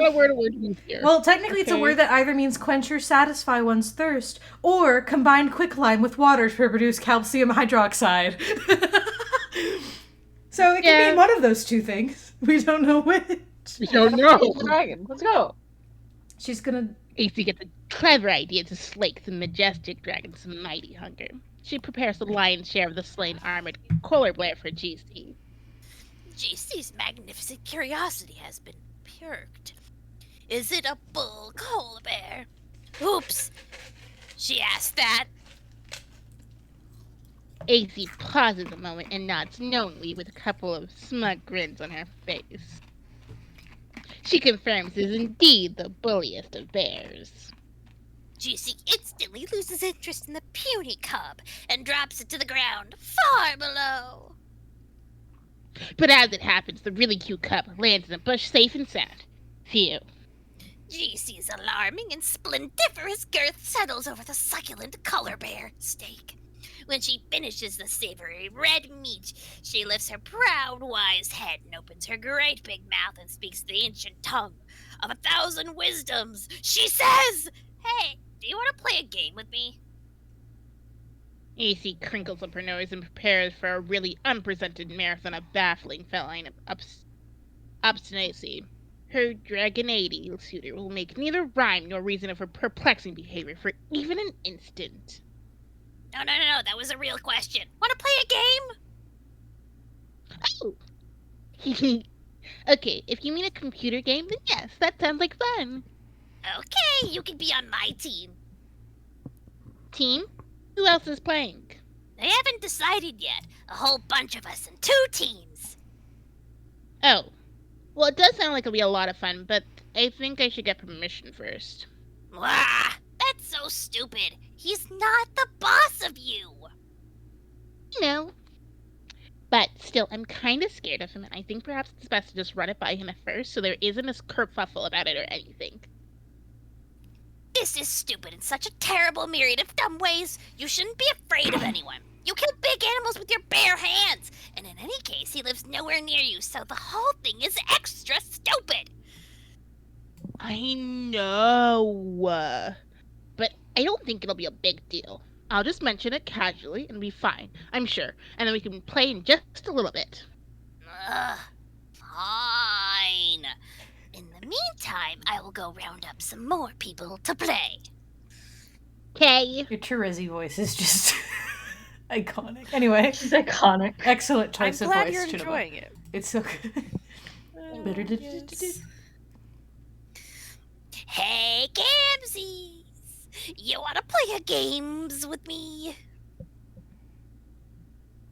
What word means here? Well, technically, it's a Okay. word that either means quench or satisfy one's thirst, or combine quicklime with water to produce calcium hydroxide. So it can Yeah. mean one of those two things. We don't know which. We don't know. Dragon. Let's go. She's gonna. AC gets a clever idea to slake the majestic dragon's mighty hunger. She prepares the lion's share of the slain armored polar bear for GC. GC's magnificent curiosity has been perked. Is it a bull koala bear? Oops. She asked that. AC pauses a moment and nods knowingly with a couple of smug grins on her face. She confirms it is indeed the bulliest of bears. GC instantly loses interest in the puny cub and drops it to the ground far below. But as it happens, the really cute cub lands in a bush safe and sound. Phew. GC's alarming and splendiferous girth settles over the succulent color bear steak. When she finishes the savory red meat, she lifts her proud, wise head and opens her great big mouth and speaks the ancient tongue of 1,000 wisdoms. She says, "Hey, do you want to play a game with me?" AC crinkles up her nose and prepares for a really unpresented marathon of baffling feline obstinacy. Her Dragonade suitor will make neither rhyme nor reason of her perplexing behavior for even an instant. No, that was a real question. Want to play a game? Oh! Okay, if you mean a computer game, then yes, that sounds like fun. Okay, you can be on my team. Team? Who else is playing? They haven't decided yet. A whole bunch of us in 2 teams. Oh. Well, it does sound like it'll be a lot of fun, but I think I should get permission first. Wah, that's so stupid. He's not the boss of you. You know. But still, I'm kind of scared of him, and I think perhaps it's best to just run it by him at first so there isn't a kerfuffle about it or anything. This is stupid in such a terrible myriad of dumb ways. You shouldn't be afraid of anyone. You kill big animals with your bare hands. And in any case, he lives nowhere near you, so the whole thing is extra stupid. I know. But I don't think it'll be a big deal. I'll just mention it casually and be fine, I'm sure. And then we can play in just a little bit. Ugh, fine. In the meantime, I will go round up some more people to play. Okay. Your Terezi voice is just iconic. Anyway, She's iconic. excellent I'm choice of glad voice. you're Chidaba. enjoying it. It's so good. Yes. Hey, Gamsies! You wanna play a games with me?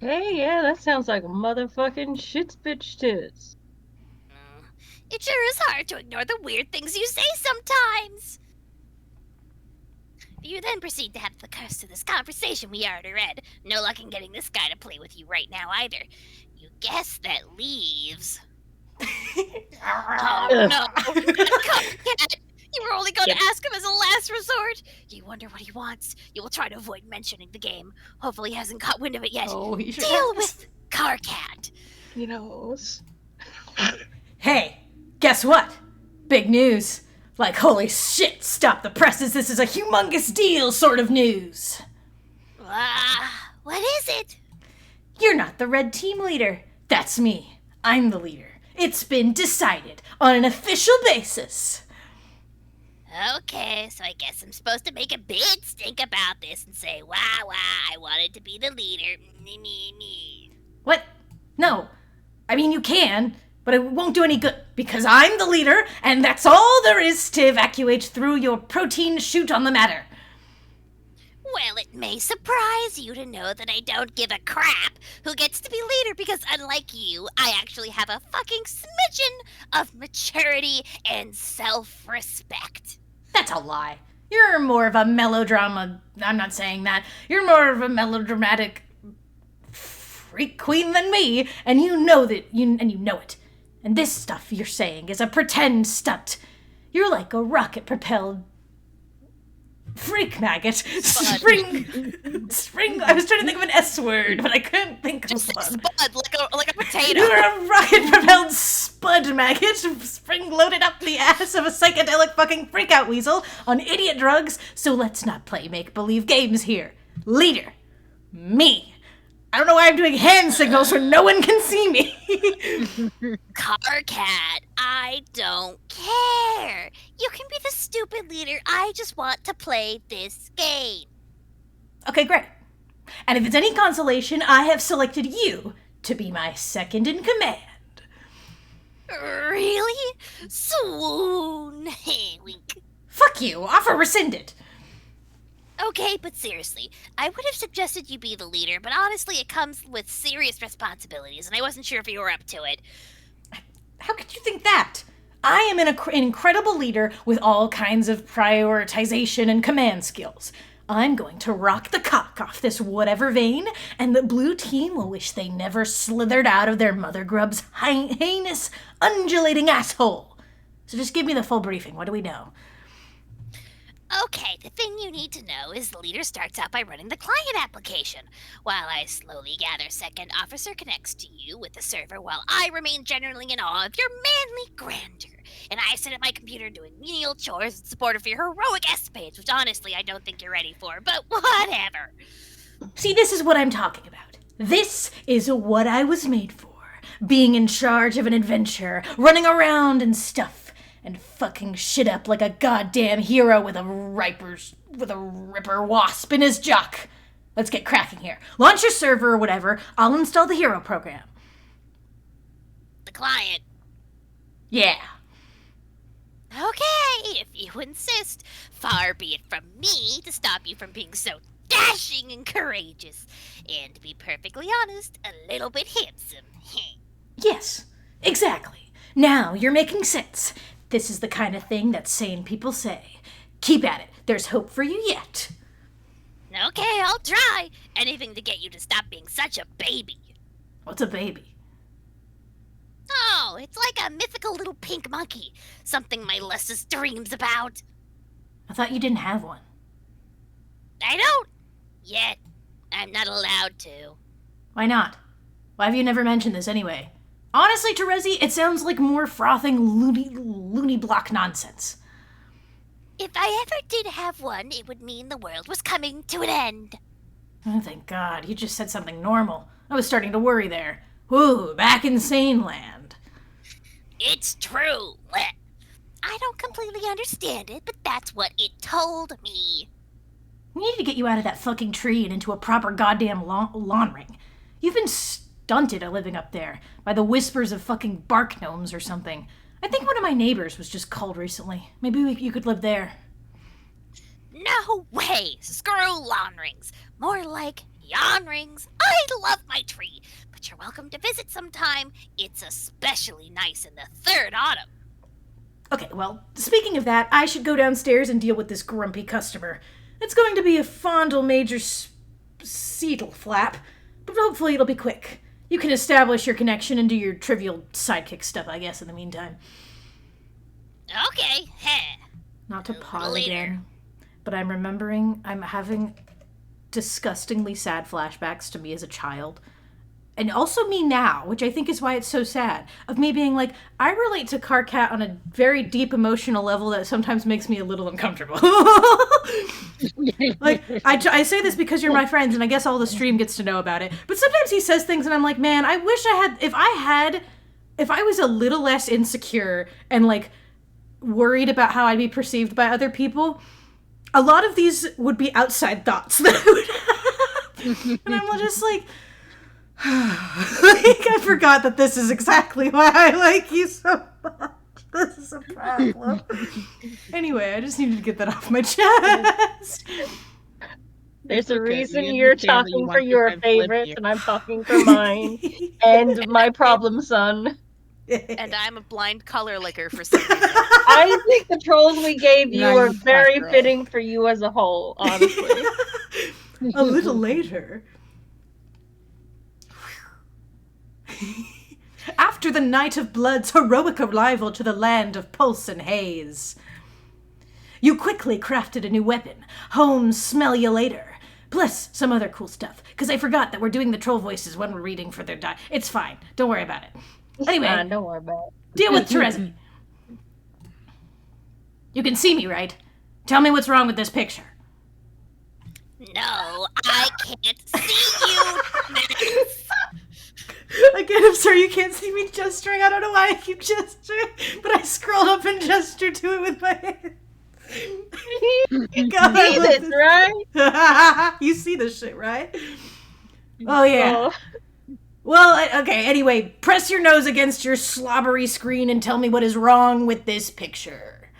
Hey, yeah, that sounds like a motherfucking shit's bitch tits. It sure is hard to ignore the weird things you say sometimes. You then proceed to have the curse to this conversation we already read. No luck in getting this guy to play with you right now either. You guess that leaves. Oh no! Copycat! You were only going to ask him as a last resort. You wonder what he wants. You will try to avoid mentioning the game. Hopefully he hasn't caught wind of it yet. Oh, he sure Deal has. with Carcat. He knows. Hey, guess what? Big news. Like, holy shit, stop the presses, this is a humongous deal sort of news. What is it? You're not the red team leader. That's me. I'm the leader. It's been decided on an official basis. Okay, so I guess I'm supposed to make a big stink about this and say, wah, I wanted to be the leader. Me. What? No. I mean, you can, but it won't do any good because I'm the leader, and that's all there is to evacuate through your protein chute on the matter. Well, it may surprise you to know that I don't give a crap who gets to be leader because unlike you, I actually have a fucking smidgen of maturity and self-respect. That's a lie. You're more of a melodrama. I'm not saying that. You're more of a melodramatic freak queen than me, and you know that. You know it. And this stuff you're saying is a pretend stunt. You're like a rocket-propelled freak maggot. Spring. I was trying to think of an S word, but I couldn't think of Just one. spud like a potato. You're a rocket-propelled spud maggot, spring-loaded up the ass of a psychedelic fucking freak-out weasel on idiot drugs, so let's not play make-believe games here. Leader. Me. I don't know why I'm doing hand signals where no one can see me. Carcat, I don't care. You can be the stupid leader. I just want to play this game. Okay, great. And if it's any consolation, I have selected you to be my second in command. Really? Swoon. Hey, wink. Fuck you. Offer rescinded. Okay, but seriously, I would have suggested you be the leader, but honestly, it comes with serious responsibilities, and I wasn't sure if you were up to it. How could you think that? I am an incredible leader with all kinds of prioritization and command skills. I'm going to rock the cock off this whatever vein, and the blue team will wish they never slithered out of their mother grub's heinous, undulating asshole. So just give me the full briefing. What do we know? Okay, the thing you need to know is the leader starts out by running the client application. While I slowly gather second officer connects to you with the server while I remain generally in awe of your manly grandeur. And I sit at my computer doing menial chores in support of your heroic escapades, which honestly I don't think you're ready for, but whatever. See, this is what I'm talking about. This is what I was made for. Being in charge of an adventure, running around and stuff. And fucking shit up like a goddamn hero with a ripper wasp in his jock. Let's get cracking here. Launch your server or whatever. I'll install the hero program. The client. Yeah. Okay, if you insist. Far be it from me to stop you from being so dashing and courageous. And to be perfectly honest, a little bit handsome. Yes, exactly. Now you're making sense. This is the kind of thing that sane people say. Keep at it. There's hope for you yet. Okay, I'll try. Anything to get you to stop being such a baby. What's a baby? Oh, it's like a mythical little pink monkey. Something my Lessus dreams about. I thought you didn't have one. I don't. Yet. I'm not allowed to. Why not? Why have you never mentioned this anyway? Honestly, Terezi, it sounds like more frothing loony block nonsense. If I ever did have one, it would mean the world was coming to an end. Oh, thank God, you just said something normal. I was starting to worry there. Whoo, back in sane land. It's true. I don't completely understand it, but that's what it told me. We need to get you out of that fucking tree and into a proper goddamn lawn ring. You've been stunted at living up there by the whispers of fucking bark gnomes or something. I think one of my neighbors was just called recently. Maybe you could live there. No way! Screw lawn rings. More like yawn rings. I love my tree, but you're welcome to visit sometime. It's especially nice in the third autumn. Okay, well, speaking of that, I should go downstairs and deal with this grumpy customer. It's going to be a fondle major seedle flap, but hopefully it'll be quick. You can establish your connection and do your trivial sidekick stuff, I guess, in the meantime. Okay, heh. Not to pause Later. again, but I'm remembering I'm having disgustingly sad flashbacks to me as a child. And also me now, which I think is why it's so sad, of me being like, I relate to Carcat on a very deep emotional level that sometimes makes me a little uncomfortable. Like, I say this because you're my friends, and I guess all the stream gets to know about it. But sometimes he says things, and I'm like, man, I wish I had, if I was a little less insecure and, like, worried about how I'd be perceived by other people, a lot of these would be outside thoughts that I would have. And I'm just like, I forgot that this is exactly why I like you so much. This is a problem. Anyway, I just needed to get that off my chest. There's a Okay, reason we you're understand that you talking want for your your friends to live favorites here. and I'm talking for mine. And my problem, son. And I'm a blind color licker for some reason. I think the trolls we gave you Now are you very black girl. fitting for you as a whole, honestly. A little later. After the Night of Blood's heroic arrival to the land of pulse and haze, you quickly crafted a new weapon. Home smell you later. Plus some other cool stuff. Because I forgot that we're doing the troll voices when we're reading for their die. It's fine. Don't worry about it. Anyway, Don't worry about deal with Terezi. You can see me, right? Tell me what's wrong with this picture. No, I can't see you. Max. Again, I'm sorry you can't see me gesturing. I don't know why I keep gesturing, but I scrolled up and gestured to it with my hand. it. God, I See love this, right? You see this shit, right? Oh, yeah. Oh. Well, okay, anyway, press your nose against your slobbery screen and tell me what is wrong with this picture.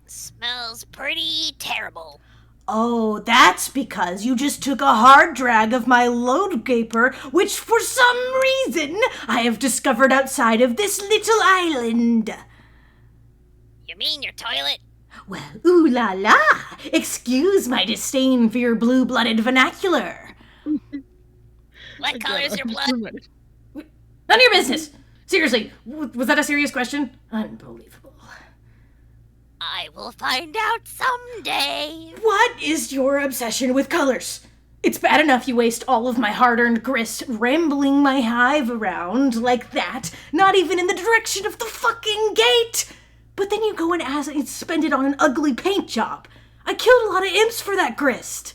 Smells pretty terrible. Oh, that's because you just took a hard drag of my load gaper, which for some reason I have discovered outside of this little island. You mean your toilet? Well, ooh la la! Excuse my disdain for your blue-blooded vernacular. What color is your blood? None of your business! Seriously, was that a serious question? Unbelievable. I will find out someday. What is your obsession with colors? It's bad enough you waste all of my hard-earned grist rambling my hive around like that, not even in the direction of the fucking gate! But then you go and spend it on an ugly paint job. I killed a lot of imps for that grist.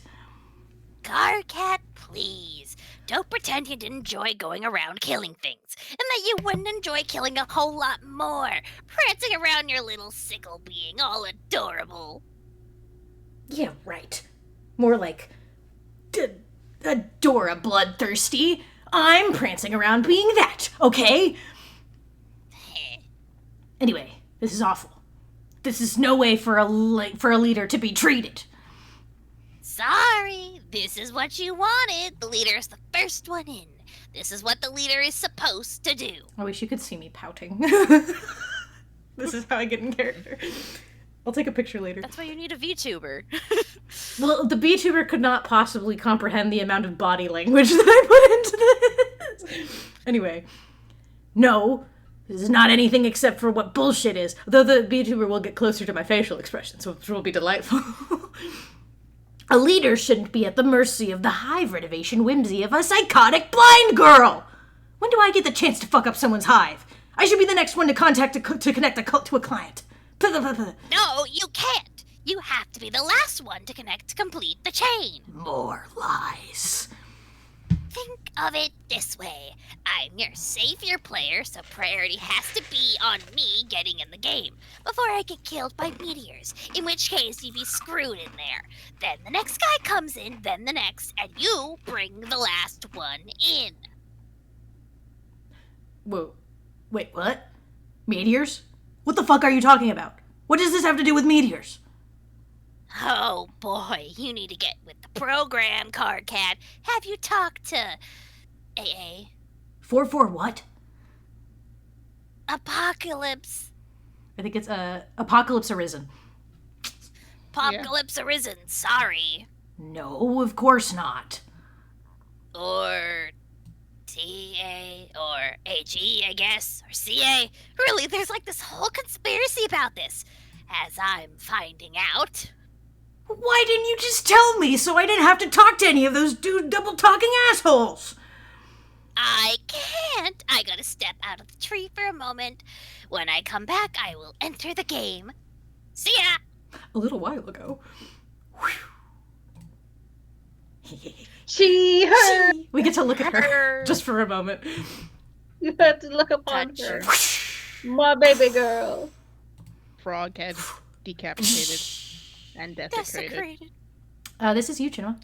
Carcat, please. Don't pretend you didn't enjoy going around killing things, and that you wouldn't enjoy killing a whole lot more. Prancing around your little sickle being all adorable. Yeah, right. More like Adora Bloodthirsty. I'm prancing around being that, okay? Anyway, this is awful. This is no way for a leader to be treated. Sorry, this is what you wanted. The leader is the first one in. This is what the leader is supposed to do. I wish you could see me pouting. This is how I get in character. I'll take a picture later. That's why you need a VTuber. Well, the VTuber could not possibly comprehend the amount of body language that I put into this. Anyway, no, this is not anything except for what bullshit is. Though the VTuber will get closer to my facial expressions, which will be delightful. A leader shouldn't be at the mercy of the hive renovation whimsy of a psychotic blind girl. When do I get the chance to fuck up someone's hive? I should be the next one to connect a cult to a client. No, you can't. You have to be the last one to connect to complete the chain. More lies. Think of it this way. I'm your savior player, so priority has to be on me getting in the game before I get killed by meteors, in which case you'd be screwed in there. Then the next guy comes in, then the next, and you bring the last one in. Whoa. Wait, what? Meteors? What the fuck are you talking about? What does this have to do with meteors? Oh boy, you need to get with the program, Cardcat. Have you talked to AA? 4-4 what? Apocalypse. I think it's Apocalypse Arisen. Apocalypse Arisen, sorry. No, of course not. Or TA, or AG, I guess, or CA. Really, there's like this whole conspiracy about this, as I'm finding out. Why didn't you just tell me so I didn't have to talk to any of those double-talking assholes? I can't. I gotta step out of the tree for a moment. When I come back, I will enter the game. See ya! A little while ago. She, her. We get to look at her just for a moment. You have to look upon Touch her. My baby girl. Frog head decapitated and desecrated. Desecrated. This is you, Chinua.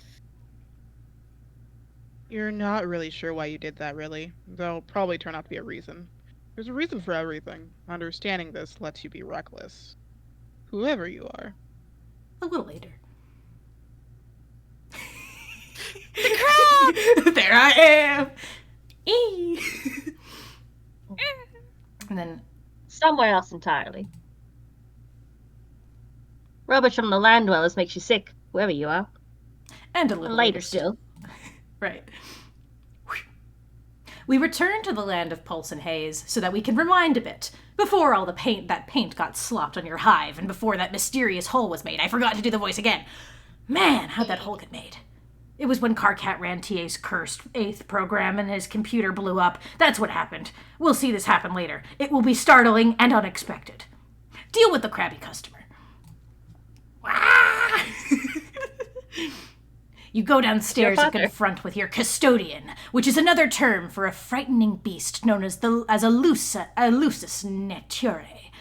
You're not really sure why you did that, really. There'll probably turn out to be a reason. There's a reason for everything. Understanding this lets you be reckless. Whoever you are. A little later. The crowd! There I am! Eee. And then... Somewhere else entirely. Rubbish from the land dwellers makes you sick, whoever you are. And a little Later still. Right. We return to the land of pulse and haze so that we can rewind a bit. Before all the paint got slopped on your hive, and before that mysterious hole was made. I forgot to do the voice again. Man, how'd that hole get made? It was when Carcat ran TA's cursed 8th program and his computer blew up. That's what happened. We'll see this happen later. It will be startling and unexpected. Deal with the crabby customer. You go downstairs and confront with your custodian, which is another term for a frightening beast known as a lusus naturae.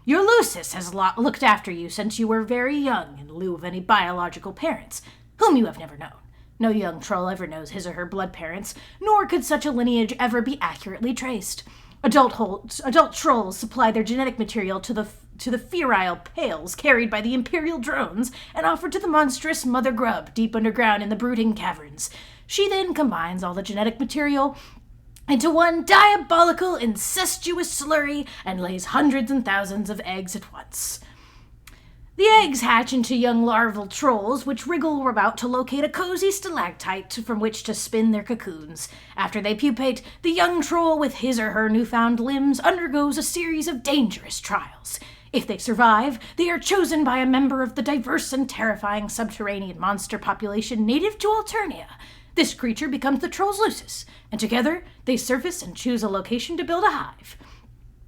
Your lusus has looked after you since you were very young in lieu of any biological parents, whom you have never known. No young troll ever knows his or her blood parents, nor could such a lineage ever be accurately traced. Adult trolls supply their genetic material to the ferile pails carried by the Imperial drones and offered to the monstrous Mother Grub deep underground in the brooding caverns. She then combines all the genetic material into one diabolical, incestuous slurry and lays hundreds and thousands of eggs at once. The eggs hatch into young larval trolls, which wriggle about to locate a cozy stalactite from which to spin their cocoons. After they pupate, the young troll with his or her newfound limbs undergoes a series of dangerous trials. If they survive, they are chosen by a member of the diverse and terrifying subterranean monster population native to Alternia. This creature becomes the troll's lusus, and together they surface and choose a location to build a hive.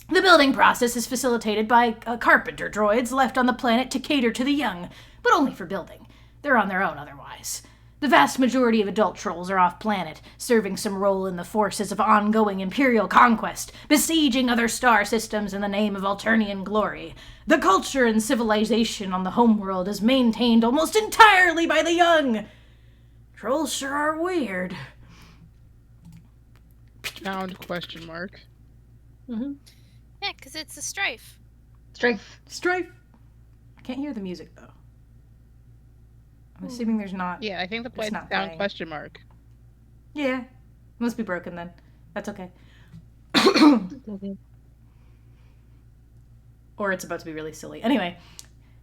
The building process is facilitated by carpenter droids left on the planet to cater to the young, but only for building. They're on their own otherwise. The vast majority of adult trolls are off-planet, serving some role in the forces of ongoing Imperial conquest, besieging other star systems in the name of Alternian glory. The culture and civilization on the homeworld is maintained almost entirely by the young. Trolls sure are weird. Found question mark. Mm-hmm. Yeah, because it's a strife. Strife. I can't hear the music, though. I'm assuming there's not... Yeah, I think the play's not down playing. question mark. Yeah. Must be broken, then. That's okay. Or it's about to be really silly. Anyway,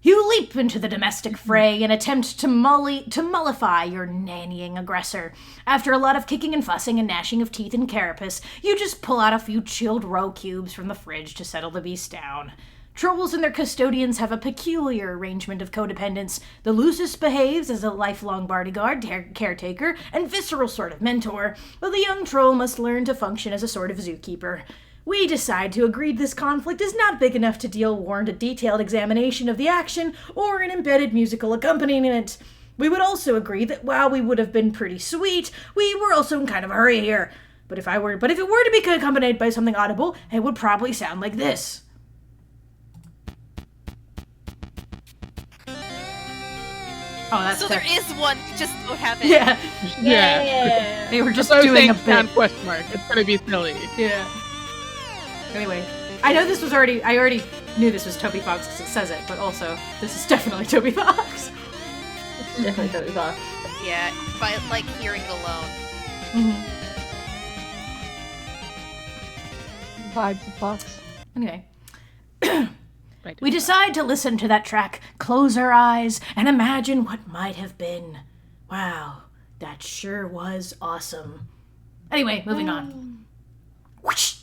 you leap into the domestic fray and attempt to mollify your nannying aggressor. After a lot of kicking and fussing and gnashing of teeth and carapace, you just pull out a few chilled roe cubes from the fridge to settle the beast down. Trolls and their custodians have a peculiar arrangement of codependence. The loosest behaves as a lifelong bodyguard, caretaker, and visceral sort of mentor, while the young troll must learn to function as a sort of zookeeper. We decide to agree this conflict is not big enough to warrant a detailed examination of the action or an embedded musical accompaniment. We would also agree that while we would have been pretty sweet, we were also in kind of a hurry here. But if it were to be accompanied by something audible, it would probably sound like this. Oh, that's So there is one, you just don't have it. Yeah, Yeah. they were just So I was doing a saying bit. sound question mark. It's gonna be silly. Yeah. Anyway, I know this was already. I already knew this was Toby Fox because it says it, but also this is definitely Toby Fox. It's definitely Toby Fox. Yeah, by like hearing it alone. Mm-hmm. Vibes of Fox. Anyway. Right. We decide to listen to that track, close our eyes, and imagine what might have been. Wow, that sure was awesome. Anyway, moving on. Whoosh!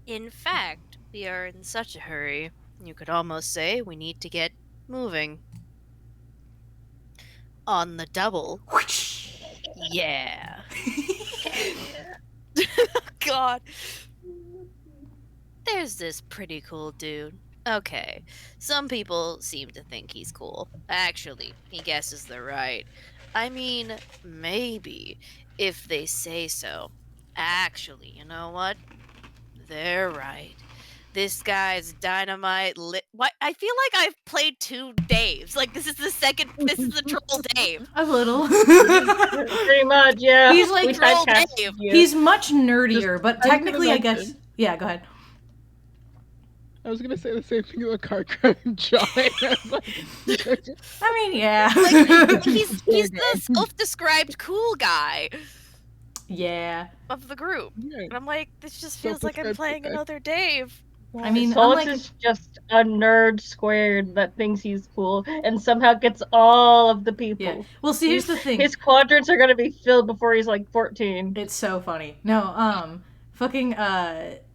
In fact, we are in such a hurry, you could almost say we need to get moving. On the double. Whoosh! Yeah. God. There's this pretty cool dude. Okay, some people seem to think he's cool. Actually, he guesses they're right. I mean, maybe, if they say so. Actually, you know what? They're right. This guy's dynamite What? I feel like I've played two Daves. Like, this is the troll Dave. A little. Pretty much, yeah. He's like we Troll typecast Dave. you. He's much nerdier, but I was technically, gonna I guess. mention- Yeah, go ahead. I was gonna say the same thing about car crime John. I mean, yeah. Like, he's the self-described cool guy Yeah. of the group. And I'm like, this just feels like I'm Self-described playing guy. another Dave. I mean, Sollux unlike. is just a nerd squared that thinks he's cool and somehow gets all of the people. Yeah. Well, see, here's the thing. His quadrants are gonna be filled before he's like 14. It's so funny. No,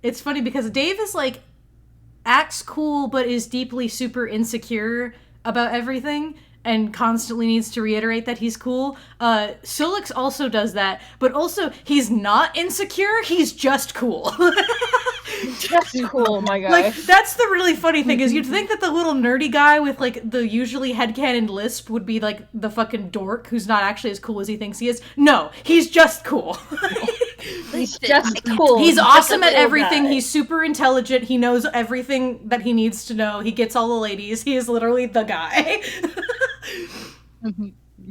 it's funny because Dave is like, acts cool, but is deeply super insecure about everything and constantly needs to reiterate that he's cool. Sollux also does that, but also he's not insecure, he's just cool. That's cool, my guy. Like, that's the really funny thing, is you'd think that the little nerdy guy with, like, the usually headcanon lisp would be, like, the fucking dork who's not actually as cool as he thinks he is. No, he's just cool. He's just cool. He's just awesome a at cool everything. guy. He's super intelligent. He knows everything that he needs to know. He gets all the ladies. He is literally the guy.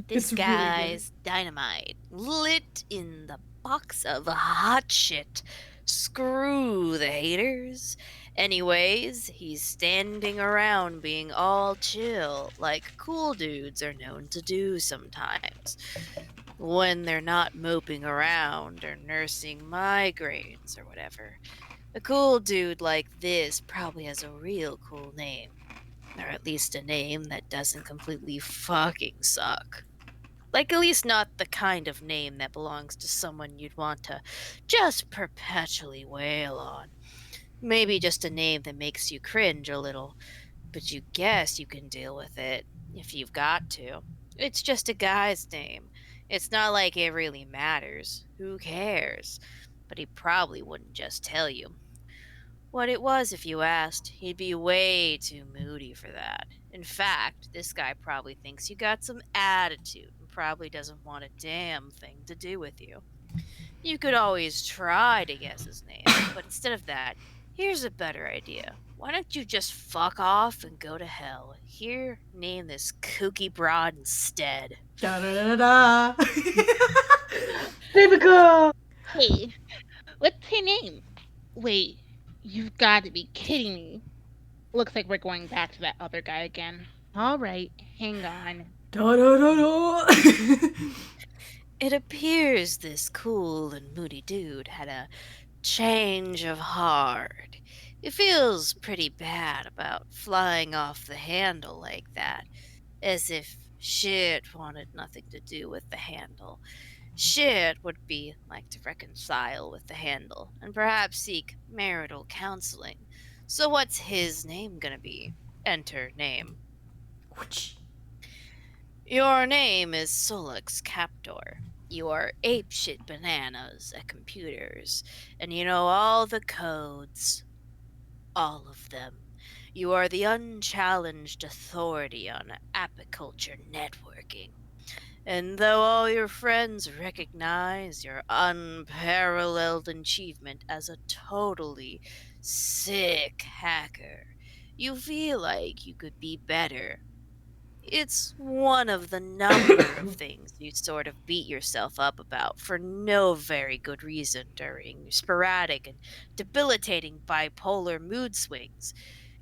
This It's really guy's dynamite, lit in the box of hot shit. Screw the haters. Anyways, he's standing around being all chill, like cool dudes are known to do sometimes. When they're not moping around or nursing migraines or whatever. A cool dude like this probably has a real cool name. Or at least a name that doesn't completely fucking suck. Like, at least not the kind of name that belongs to someone you'd want to just perpetually wail on. Maybe just a name that makes you cringe a little, but you guess you can deal with it if you've got to. It's just a guy's name. It's not like it really matters. Who cares? But he probably wouldn't just tell you. What it was, if you asked, he'd be way too moody for that. In fact, this guy probably thinks you got some attitude and probably doesn't want a damn thing to do with you. You could always try to guess his name, but instead of that, here's a better idea. Why don't you just fuck off and go to hell? Here, name this kooky broad instead. Da da da da. Baby girl! Hey, what's her name? Wait, you've got to be kidding me. Looks like we're going back to that other guy again. All right, hang on. Da da da da. It appears this cool and moody dude had a change of heart. He feels pretty bad about flying off the handle like that, as if shit wanted nothing to do with the handle. Shit would be like to reconcile with the handle and perhaps seek marital counseling. So what's his name gonna be? Enter name. Whoosh. Your name is Sollux Captor. You are apeshit bananas at computers, and you know all the codes. All of them. You are the unchallenged authority on apiculture networking. And though all your friends recognize your unparalleled achievement as a totally sick hacker, you feel like you could be better. It's one of the number of things you sort of beat yourself up about for no very good reason during sporadic and debilitating bipolar mood swings.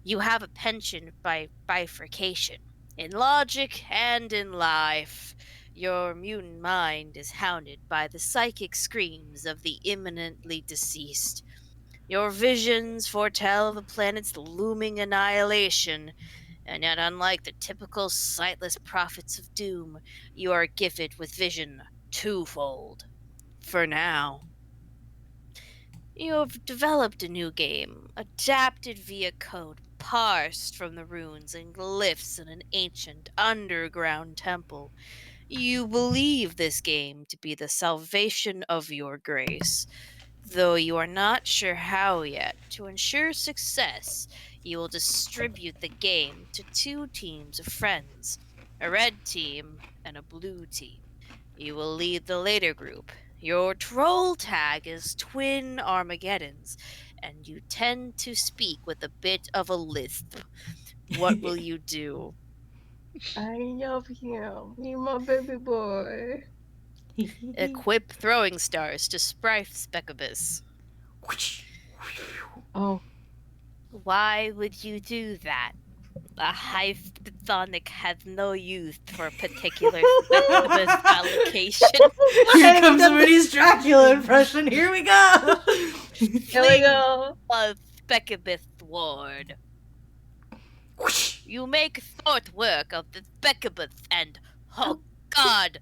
You have a penchant by bifurcation. In logic and in life, your mutant mind is hounded by the psychic screams of the imminently deceased. Your visions foretell the planet's looming annihilation, and yet, unlike the typical sightless prophets of doom, you are gifted with vision twofold. For now. You have developed a new game, adapted via code parsed from the runes and glyphs in an ancient underground temple. You believe this game to be the salvation of your grace, though you are not sure how yet. To ensure success, you will distribute the game to two teams of friends, a red team and a blue team. You will lead the later group. Your troll tag is Twin Armageddons, and you tend to speak with a bit of a lisp. What will you do? I love him. He's my baby boy. Equip throwing stars to Sprite Specubus. Whoosh. Oh, Why would you do that? A hyphtonic has no use for a particular Specubus allocation. Here comes Woody's Dracula impression. Here we go. here we go. A Specubus ward. Whoosh. You make short work of the Specubus and, oh god,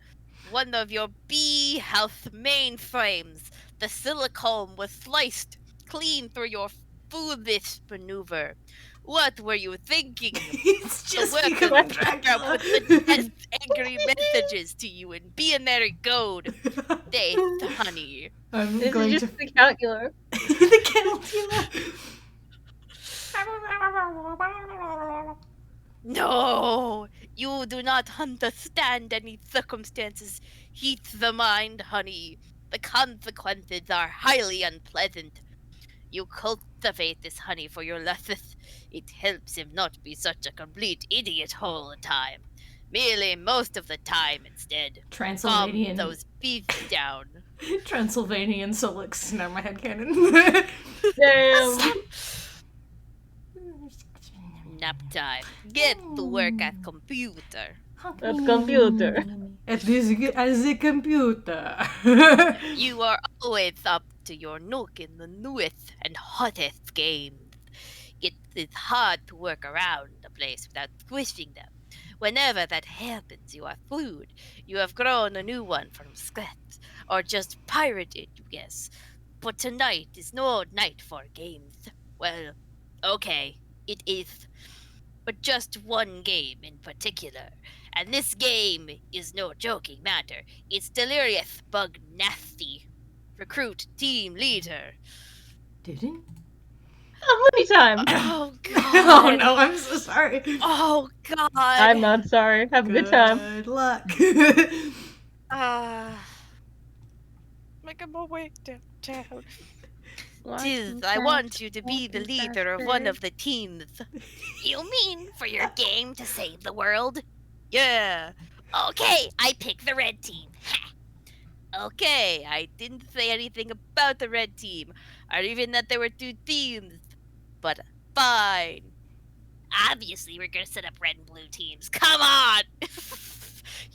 one of your bee house mainframes. The silicone was sliced clean through your foolish maneuver. What were you thinking? It's The just work becoming of Dracula. with the best angry messages to you in binary code. Death, honey. I'm This going is to just the calculator. the calculator. No, you do not understand any circumstances. Heat the mind, honey. The consequences are highly unpleasant. You cultivate this honey for your lessons. It helps him not be such a complete idiot all the time. Merely most of the time instead. Calm Transylvanian. those beasts down. Transylvanian Sollux. Now my head cannon. Damn. Nap time. Get to work at computer. That's computer. At the computer. You are always up to your nook in the newest and hottest games. It is hard to work around the place without squishing them. Whenever that happens, you are screwed. You have grown a new one from scratch, or just pirated, you guess. But tonight is no night for games. Well, okay, it is. But just one game in particular. And this game is no joking matter. It's delirious bug nasty. Recruit team leader. Did it? How many times? Oh god. Oh no, I'm so sorry. Oh god. I'm not sorry. Have a good time. Good luck. Make my way downtown. Tiz, I want you to be the leader of one of the teams. You mean for your game to save the world? Yeah. Okay, I pick the red team. Okay, I didn't say anything about the red team, or even that there were two teams. But fine. Obviously, we're gonna set up red and blue teams. Come on!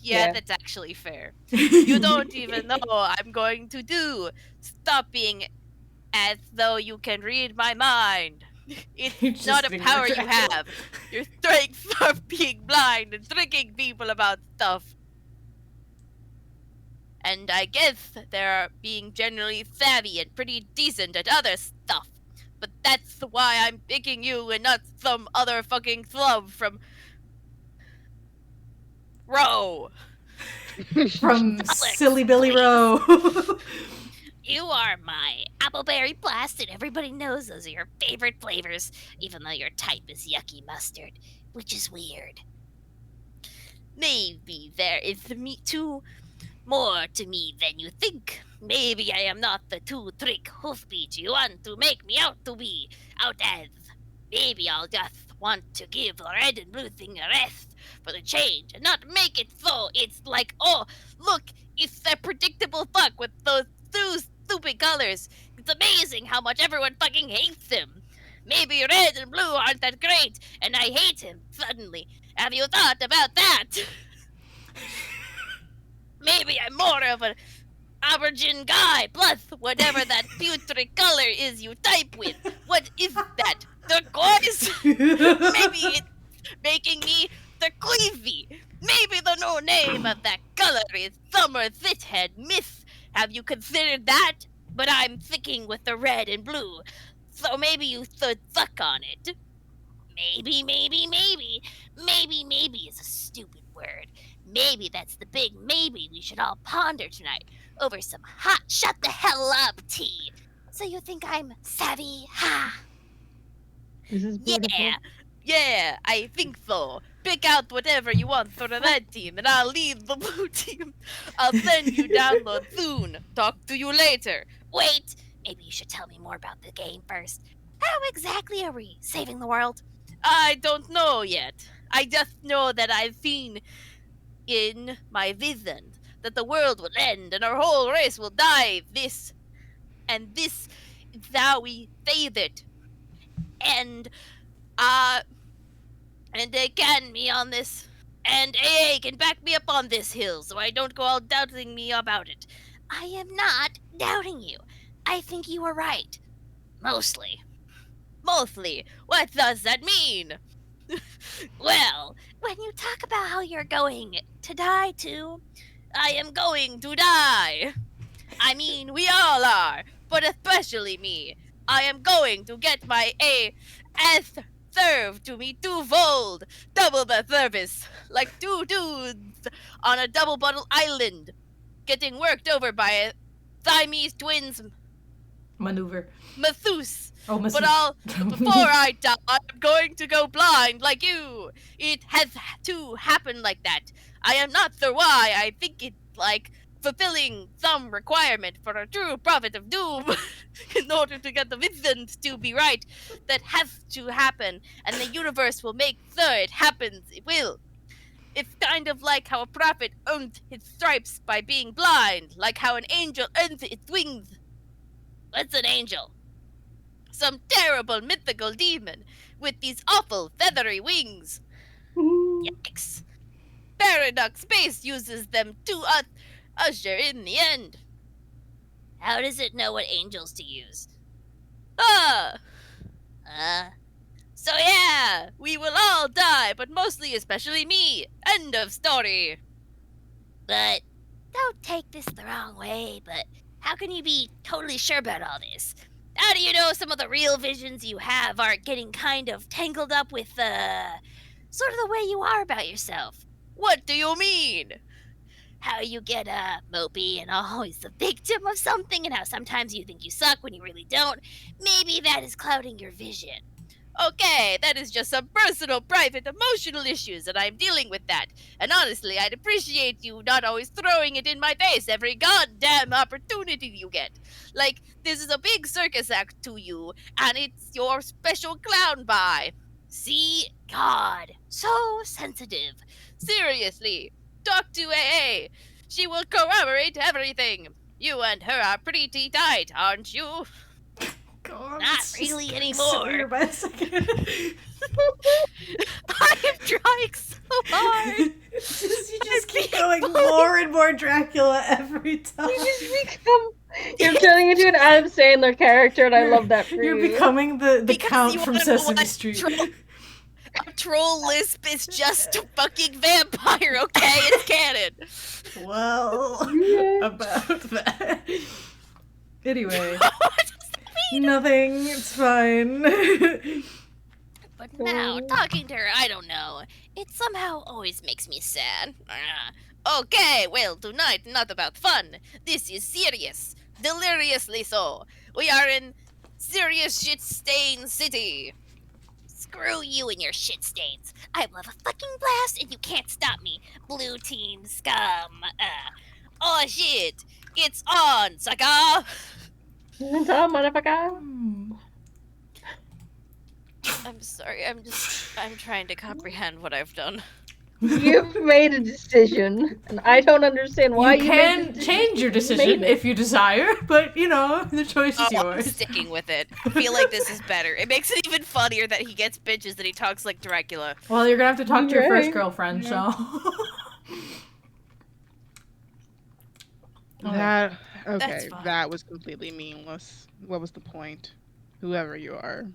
Yeah. That's actually fair. You don't even know what I'm going to do. Stop being as though you can read my mind. It's Just not a being power you Dracula. have. Your strengths are being blind and tricking people about stuff. And I guess they're being generally savvy and pretty decent at other stuff. But that's why I'm picking you and not some other fucking thub from Row. From Sollux, Silly Billy please. Row. You are my appleberry blast, and everybody knows those are your favorite flavors, even though your type is yucky mustard, which is weird. Maybe there is more to me than you think. Maybe I am not the two-trick hoofbeat you want to make me out as. Maybe I'll just want to give the red and blue thing a rest for the change and not make it so it's like, oh, look, it's that predictable fuck with those two stupid colors. It's amazing how much everyone fucking hates him. Maybe red and blue aren't that great, and I hate him suddenly. Have you thought about that? Maybe I'm more of an aubergine guy, plus whatever that putrid color is you type with. What is that? Turquoise? Maybe it's making me turquoisey. Maybe the no name of that color is Summer Thithead Miss. Have you considered that? But I'm sticking with the red and blue. So maybe you should suck on it. Maybe is a stupid word. Maybe that's the big maybe we should all ponder tonight over some hot shut the hell up tea. So you think I'm savvy? Ha! This is beautiful. Yeah, I think so. Pick out whatever you want for the red team, and I'll leave the blue team. I'll send you download soon. Talk to you later. Wait, maybe you should tell me more about the game first. How exactly are we saving the world? I don't know yet. I just know that I've seen in my vision that the world will end and our whole race will die. This is how we save it. And they can me on this. And AA can back me up on this hill, so I don't go all doubting me about it. I am not doubting you. I think you are right. Mostly. What does that mean? Well, when you talk about how you're going to die too, I am going to die. I mean, we all are, but especially me. I am going to get my ass served to me twofold, double the service, like two dudes on a double bottle island, getting worked over by a Siamese twins Maneuver. masseuse. Oh, But before I die, I'm going to go blind like you. It has to happen like that. I am not sure why. I think it's like fulfilling some requirement for a true prophet of doom in order to get the visions to be right. That has to happen, and the universe will make sure it happens. It will. It's kind of like how a prophet earned his stripes by being blind, like how an angel earns its wings. What's an angel? Some terrible mythical demon with these awful feathery wings. Yikes. Paradox Space uses them to usher in the end. How does it know what angels to use? So yeah, we will all die, but mostly especially me. End of story. But don't take this the wrong way, but how can you be totally sure about all this? How do you know some of the real visions you have aren't getting kind of tangled up with, sort of the way you are about yourself? What do you mean? How you get, mopey and always the victim of something, and how sometimes you think you suck when you really don't. Maybe that is clouding your vision. Okay, that is just some personal, private, emotional issues, and I'm dealing with that. And honestly, I'd appreciate you not always throwing it in my face every goddamn opportunity you get. Like, this is a big circus act to you, and it's your special clown by. See? God. So sensitive. Seriously. Talk to AA. She will corroborate everything. You and her are pretty tight, aren't you? God, Not it's really just anymore. sillier by a second. I am trying so hard. You just keep going more and more Dracula every time. You're turning into an Adam Sandler character, and I love that for You're you. becoming the Because Count you from wanna know Sesame what Street. A troll lisp is just a fucking vampire, okay? It's canon. Well, Yeah. about Anyway, What does that mean? nothing. It's fine. But now, talking to her, I don't know. It somehow always makes me sad. Okay, well, tonight not about fun. This is serious. Deliriously so. We are in serious shit-stain city. Screw you and your shit stains. I will have a fucking blast and you can't stop me. Blue team scum. Oh shit. It's on, sucker. It's all motherfucker. I'm sorry. I'm trying to comprehend what I've done. You've made a decision, and I don't understand why You you can made the decision. change your You decision made it. if you desire, but the choice is I'm yours. sticking with it. I feel like this is better. It makes it even funnier that he gets bitches and he talks like Dracula. Well, you're gonna have to talk to your first Right. girlfriend, so. That okay. That's fine. That was completely meaningless. What was the point? Whoever you are.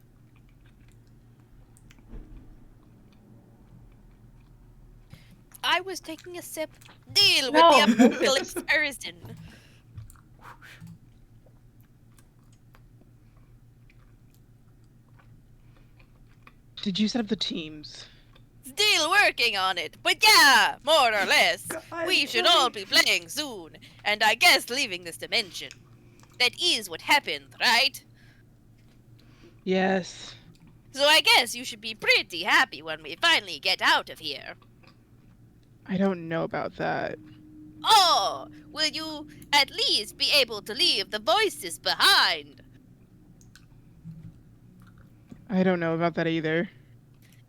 I was taking a sip. Deal No. with the apocalypse person. Did you set up the teams? Still working on it, but yeah, more or less. God, We should all be playing soon, and I guess leaving this dimension. That is what happened, right? Yes. So I guess you should be pretty happy when we finally get out of here. I don't know about that. Oh, will you at least be able to leave the voices behind? I don't know about that either.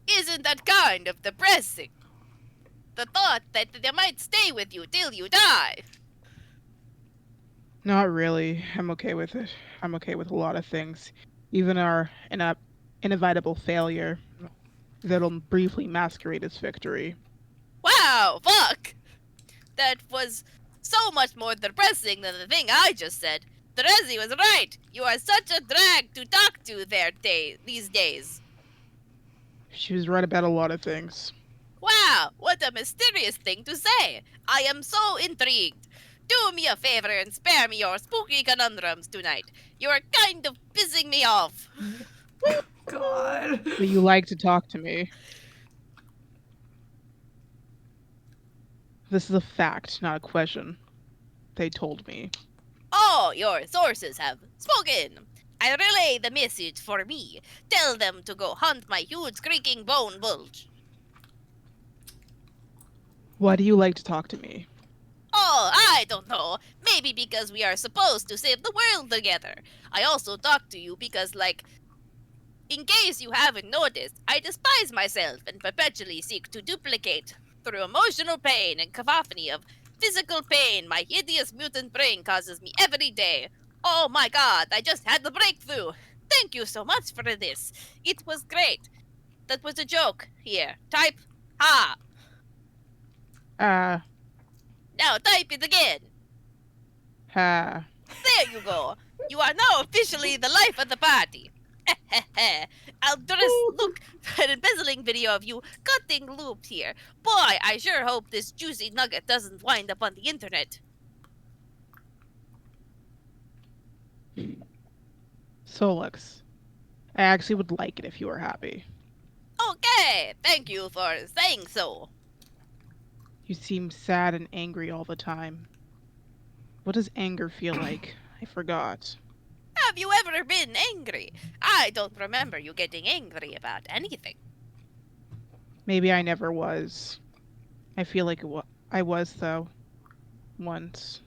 Isn't that kind of depressing? The thought that they might stay with you till you die. Not really. I'm okay with it. I'm okay with a lot of things. Even our inevitable failure that'll briefly masquerade as victory. Wow, fuck! That was so much more depressing than the thing I just said. Terezi was right. You are such a drag to talk to these days. She was right about a lot of things. Wow, what a mysterious thing to say. I am so intrigued. Do me a favor and spare me your spooky conundrums tonight. You are kind of pissing me off. God. But you like to talk to me. This is a fact, not a question. They told me. Oh, your sources have spoken. I relay the message for me. Tell them to go hunt my huge creaking bone bulge. Why do you like to talk to me? Oh, I don't know. Maybe because we are supposed to save the world together. I also talk to you because, in case you haven't noticed, I despise myself and perpetually seek to duplicate. Through emotional pain and cacophony of physical pain my hideous mutant brain causes me every day. Oh my god, I just had the breakthrough. Thank you so much for this. It was great. That was a joke. Here, type ha. Now type it again. Ha. There you go. You are now officially the life of the party. I'll just look at an embezzling video of you cutting loops here. Boy, I sure hope this juicy nugget doesn't wind up on the internet. Sollux. I actually would like it if you were happy. Okay, thank you for saying so. You seem sad and angry all the time. What does anger feel like? I forgot. Have you ever been angry? I don't remember you getting angry about anything. Maybe I never was. I feel like I was, though. Once.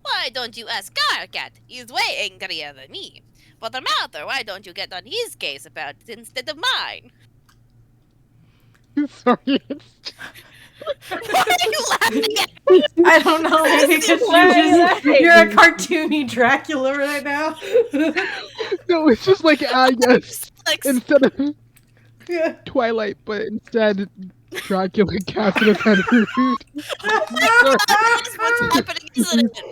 Why don't you ask Carcat? He's way angrier than me. For the matter, why don't you get on his case about it instead of mine? Sorry. Why are you laughing at? I don't know, maybe because you're a cartoony Dracula right now. No, it's just like, yes. Like, Instead of Yeah. Twilight, but instead Dracula casted as Henry. that's what's happening, isn't it?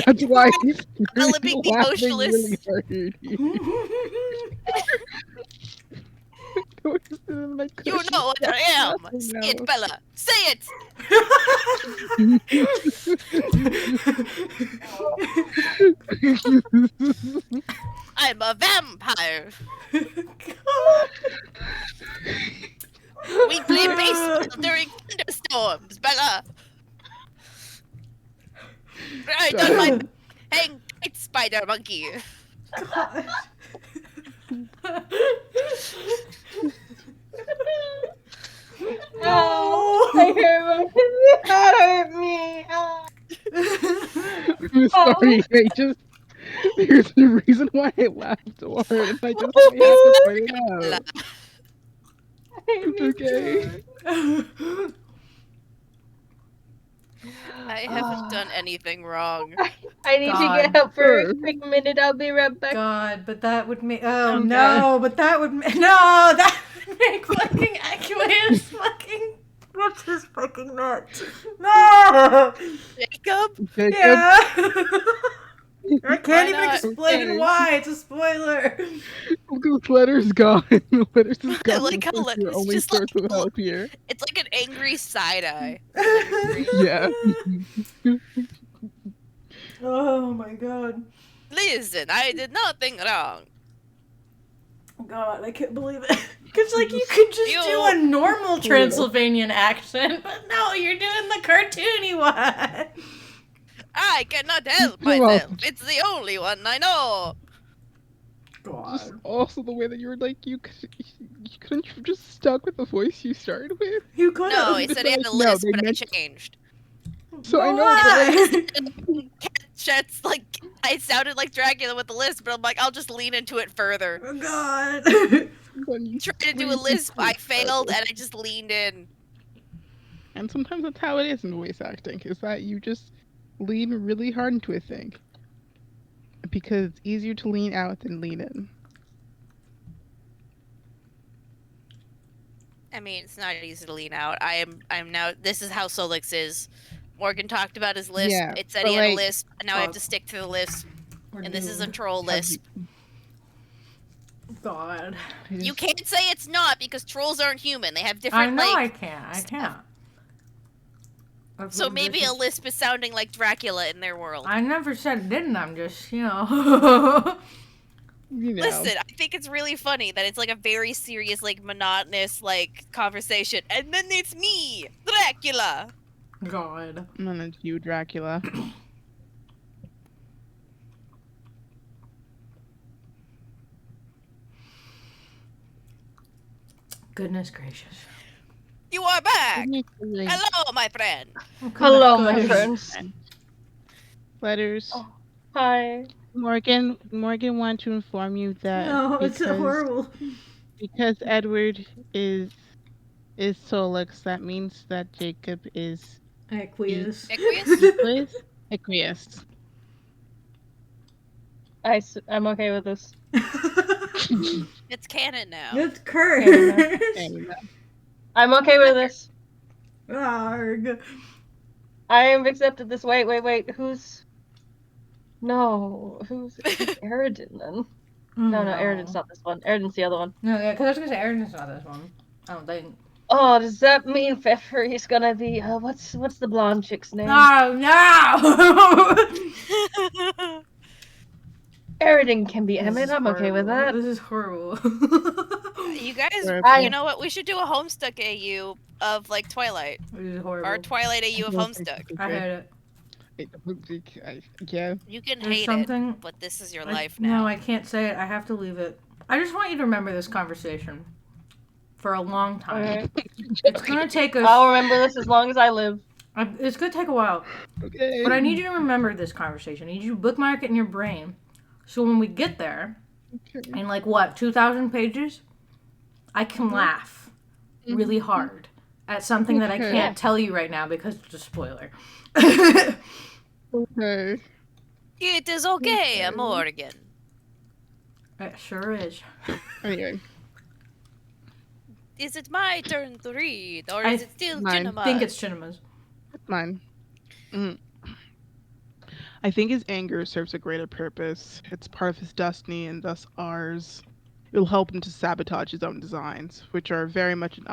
That's why he's Developing the laughing socialists. really hard. voice in my You cushion. know what I am. I Say know. it, Bella. Say it. I'm a vampire. We play baseball during thunderstorms, Bella. I done my hang tight, spider monkey. God. Oh, I hurt my that hurt me. I'm sorry. I just there's a reason why I laughed so hard, and I just I have to point it Bella. out. It's okay. I haven't done anything wrong. I need to get God. up for a quick minute. I'll be right back. God, but that would make. Oh I'm no, but that would. No, that would make fucking Aquarius fucking. What's his fucking nuts? No! Jacob? Jacob, Yeah! I can't Why even not? explain Okay. why. It's a spoiler. the letter's gone. The letter's is I gone. like how That's your it's only just source like of help here. it's like an angry side eye. Yeah. Oh my god. Listen, I did nothing wrong. God, I can't believe it. Because, like, you could just do a normal Transylvanian accent, but no, you're doing the cartoony one. I cannot help Come on. myself. It's the only one I know. Just also the way that you were like you couldn't you just stuck with the voice you started with. You could No, have. he said he had a No, list, they but I meant- changed. So I know that Why? Shit's like I sounded like Dracula with the list, but I'm like I'll just lean into it further. Oh, God. when you Tried to do a lisp, I failed, and I just leaned in. And sometimes that's how it is in voice acting, is that you just lean really hard into a thing. Because it's easier to lean out than lean in. I mean, it's not easy to lean out. I'm now. This is how Sollux is. Morgan talked about his lisp. Yeah, It said but he had a like- lisp, and now I have to Fuck. stick to the lisp. We're And this is a doomed. troll lisp. God. You can't say it's not because trolls aren't human. They have I different know like. I can't. I can't. So maybe a lisp is sounding like Dracula in their world. I never said it didn't. I'm just, you know. You know. Listen, I think it's really funny that it's like a very serious, like monotonous, like conversation, and then it's me, Dracula. God. And then it's you, Dracula. Goodness gracious. You are back. Hello. Hello, my friend. Oh, Hello, goodness my gracious. friends. Letters. Oh. Hi. Morgan wanted to inform you that No, it's horrible. because Edward is Sollux, that means that Jacob is Aqueous. Aqueous? Aqueous. I'm okay with this. It's canon now. It's cursed. I'm okay with this. Arg. I have accepted this. Wait. Who's? No. Who's Aridin then? No, Aridin's not this one. Aridin's the other one. No, yeah, because I was going to say Aaron's not this one. I don't think. Oh, does that mean Feffery's gonna be? What's the blonde chick's name? Oh, no! Aridin can be This Emmett. is I'm okay with horrible. that. This is horrible. You guys, Horrible. you know what? We should do a Homestuck AU of like Twilight, This is horrible. or Twilight AU of Homestuck. I hate it. Yeah. You can There's hate something. it, but this is your I- life now. No, I can't say it. I have to leave it. I just want you to remember this conversation for a long time. Okay. It's gonna take us. I'll remember this as long as I live. It's gonna take a while, Okay. but I need you to remember this conversation. I need you to bookmark it in your brain, so when we get there, Okay. in like what 2,000 pages, I can laugh really hard at something that I Okay. can't tell you right now because it's a spoiler. Okay. It is okay, Morgan. It sure is. Anyway, Is it my turn to read, or I is it still mine. Cinema? I think it's Chinima's. mine. I think his anger serves a greater purpose. It's part of his destiny and thus ours. It'll help him to sabotage his own designs, which are very much in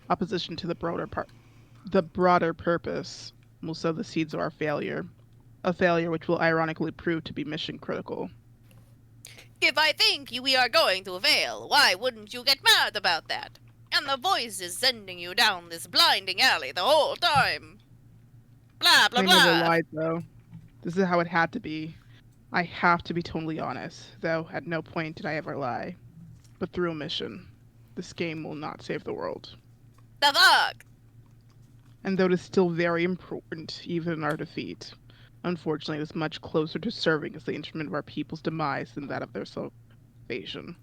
opposition to the broader purpose. Will sow the seeds of our failure, a failure which will ironically prove to be mission critical. If I think we are going to fail, why wouldn't you get mad about that? And the voice is sending you down this blinding alley the whole time. Blah, blah, I never blah. lied, though. This is how it had to be. I have to be totally honest, though at no point did I ever lie. But through a mission, this game will not save the world. The fuck? And though it is still very important, even in our defeat, unfortunately it is much closer to serving as the instrument of our people's demise than that of their salvation.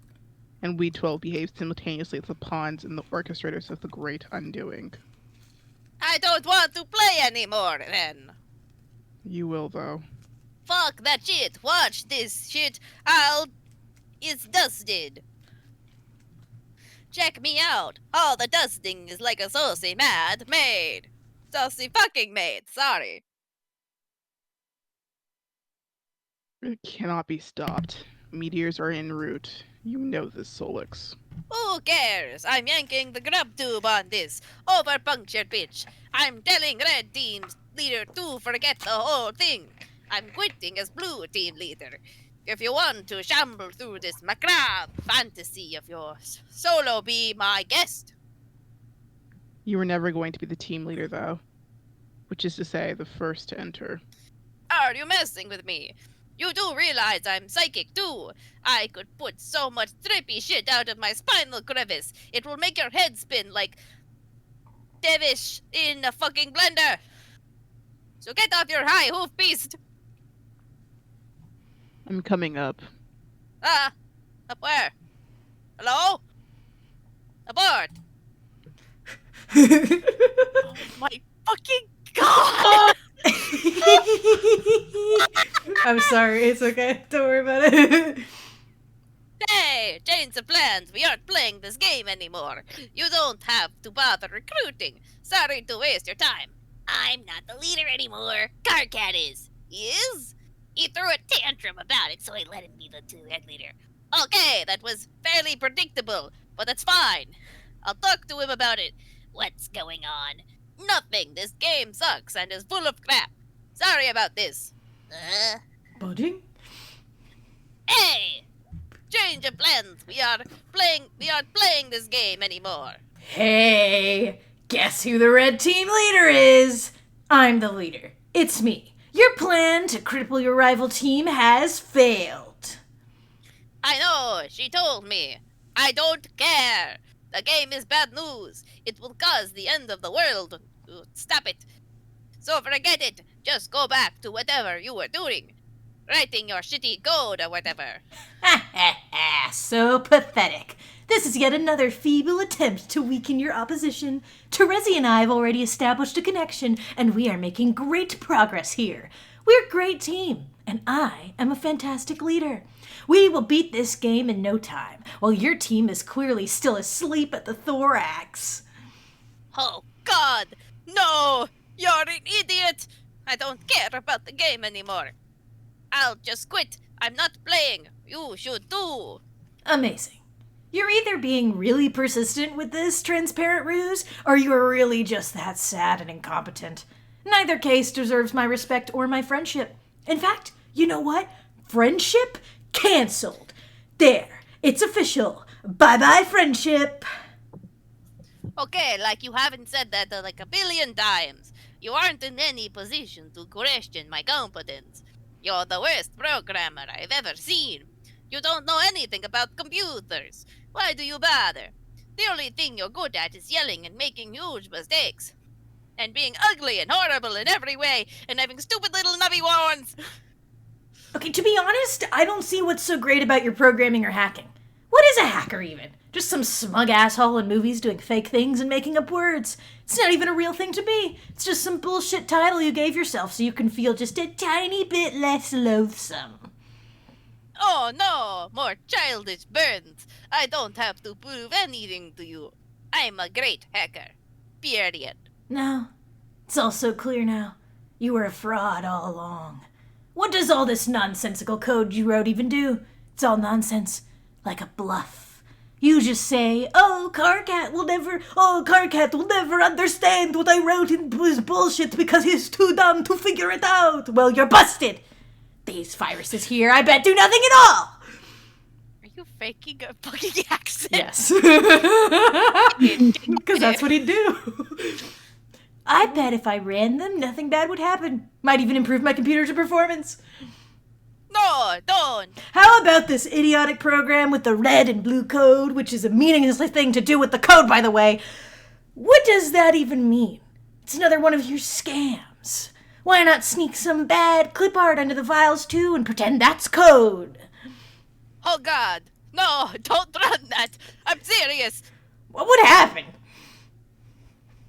And we 12 behave simultaneously as the pawns and the orchestrators of the great undoing. I don't want to play anymore, then. You will, though. Fuck that shit. Watch this shit. It's dusted. Check me out. All the dusting is like a saucy mad maid. Saucy fucking maid, sorry. It cannot be stopped. Meteors are en route. You know this, Sollux. Who cares? I'm yanking the grub tube on this. Over punctured bitch. I'm telling red team's leader to forget the whole thing. I'm quitting as blue team leader. If you want to shamble through this macabre fantasy of yours, Solo be my guest. You were never going to be the team leader, though. Which is to say, the first to enter. Are you messing with me? You do realize I'm psychic too. I could put so much trippy shit out of my spinal crevice. It will make your head spin like Devish in a fucking blender. So get off your high hoof beast. I'm coming up. Ah, up where? Hello? Abort. Oh my fucking god! I'm sorry, it's okay. Don't worry about it. Hey, change of plans. We aren't playing this game anymore. You don't have to bother recruiting. Sorry to waste your time. I'm not the leader anymore. Carcat is. He is? He threw a tantrum about it, so I let him be the head leader. Okay, that was fairly predictable, but that's fine. I'll talk to him about it. What's going on? Nothing. This game sucks and is full of crap. Sorry about this. Budding? Hey! Change of plans. We aren't playing this game anymore. Hey, guess who the red team leader is? I'm the leader. It's me. Your plan to cripple your rival team has failed. I know, she told me. I don't care. The game is bad news. It will cause the end of the world. Stop it. So forget it. Just go back to whatever you were doing. Writing your shitty code or whatever. So pathetic. This is yet another feeble attempt to weaken your opposition. Terezi and I have already established a connection, and we are making great progress here. We're a great team, and I am a fantastic leader. We will beat this game in no time, while your team is clearly still asleep at the thorax. Oh, God. No! You're an idiot! I don't care about the game anymore. I'll just quit. I'm not playing. You should too. Amazing. You're either being really persistent with this transparent ruse, or you're really just that sad and incompetent. Neither case deserves my respect or my friendship. In fact, you know what? Friendship canceled. There, it's official. Bye-bye, friendship. Okay, like you haven't said that like a billion times. You aren't in any position to question my competence. You're the worst programmer I've ever seen. You don't know anything about computers. Why do you bother? The only thing you're good at is yelling and making huge mistakes. And being ugly and horrible in every way, and having stupid little nubby warns. Okay, to be honest, I don't see what's so great about your programming or hacking. What is a hacker even? Just some smug asshole in movies doing fake things and making up words. It's not even a real thing to me. It's just some bullshit title you gave yourself so you can feel just a tiny bit less loathsome. Oh no, more childish burns. I don't have to prove anything to you. I'm a great hacker. Period. No, it's all so clear now. You were a fraud all along. What does all this nonsensical code you wrote even do? It's all nonsense. like a bluff. You just say, Carcat will never understand what I wrote in his bullshit because he's too dumb to figure it out. Well, you're busted. These viruses here, I bet, do nothing at all. Are you faking a fucking accent? Yes. Because that's what he'd do. I bet if I ran them, nothing bad would happen. Might even improve my computer's performance. No, don't. How about this idiotic program with the red and blue code, which is a meaningless thing to do with the code, by the way? What does that even mean? It's another one of your scams. Why not sneak some bad clip art under the files, too, and pretend that's code? Oh God, no, don't run that. I'm serious. What would happen?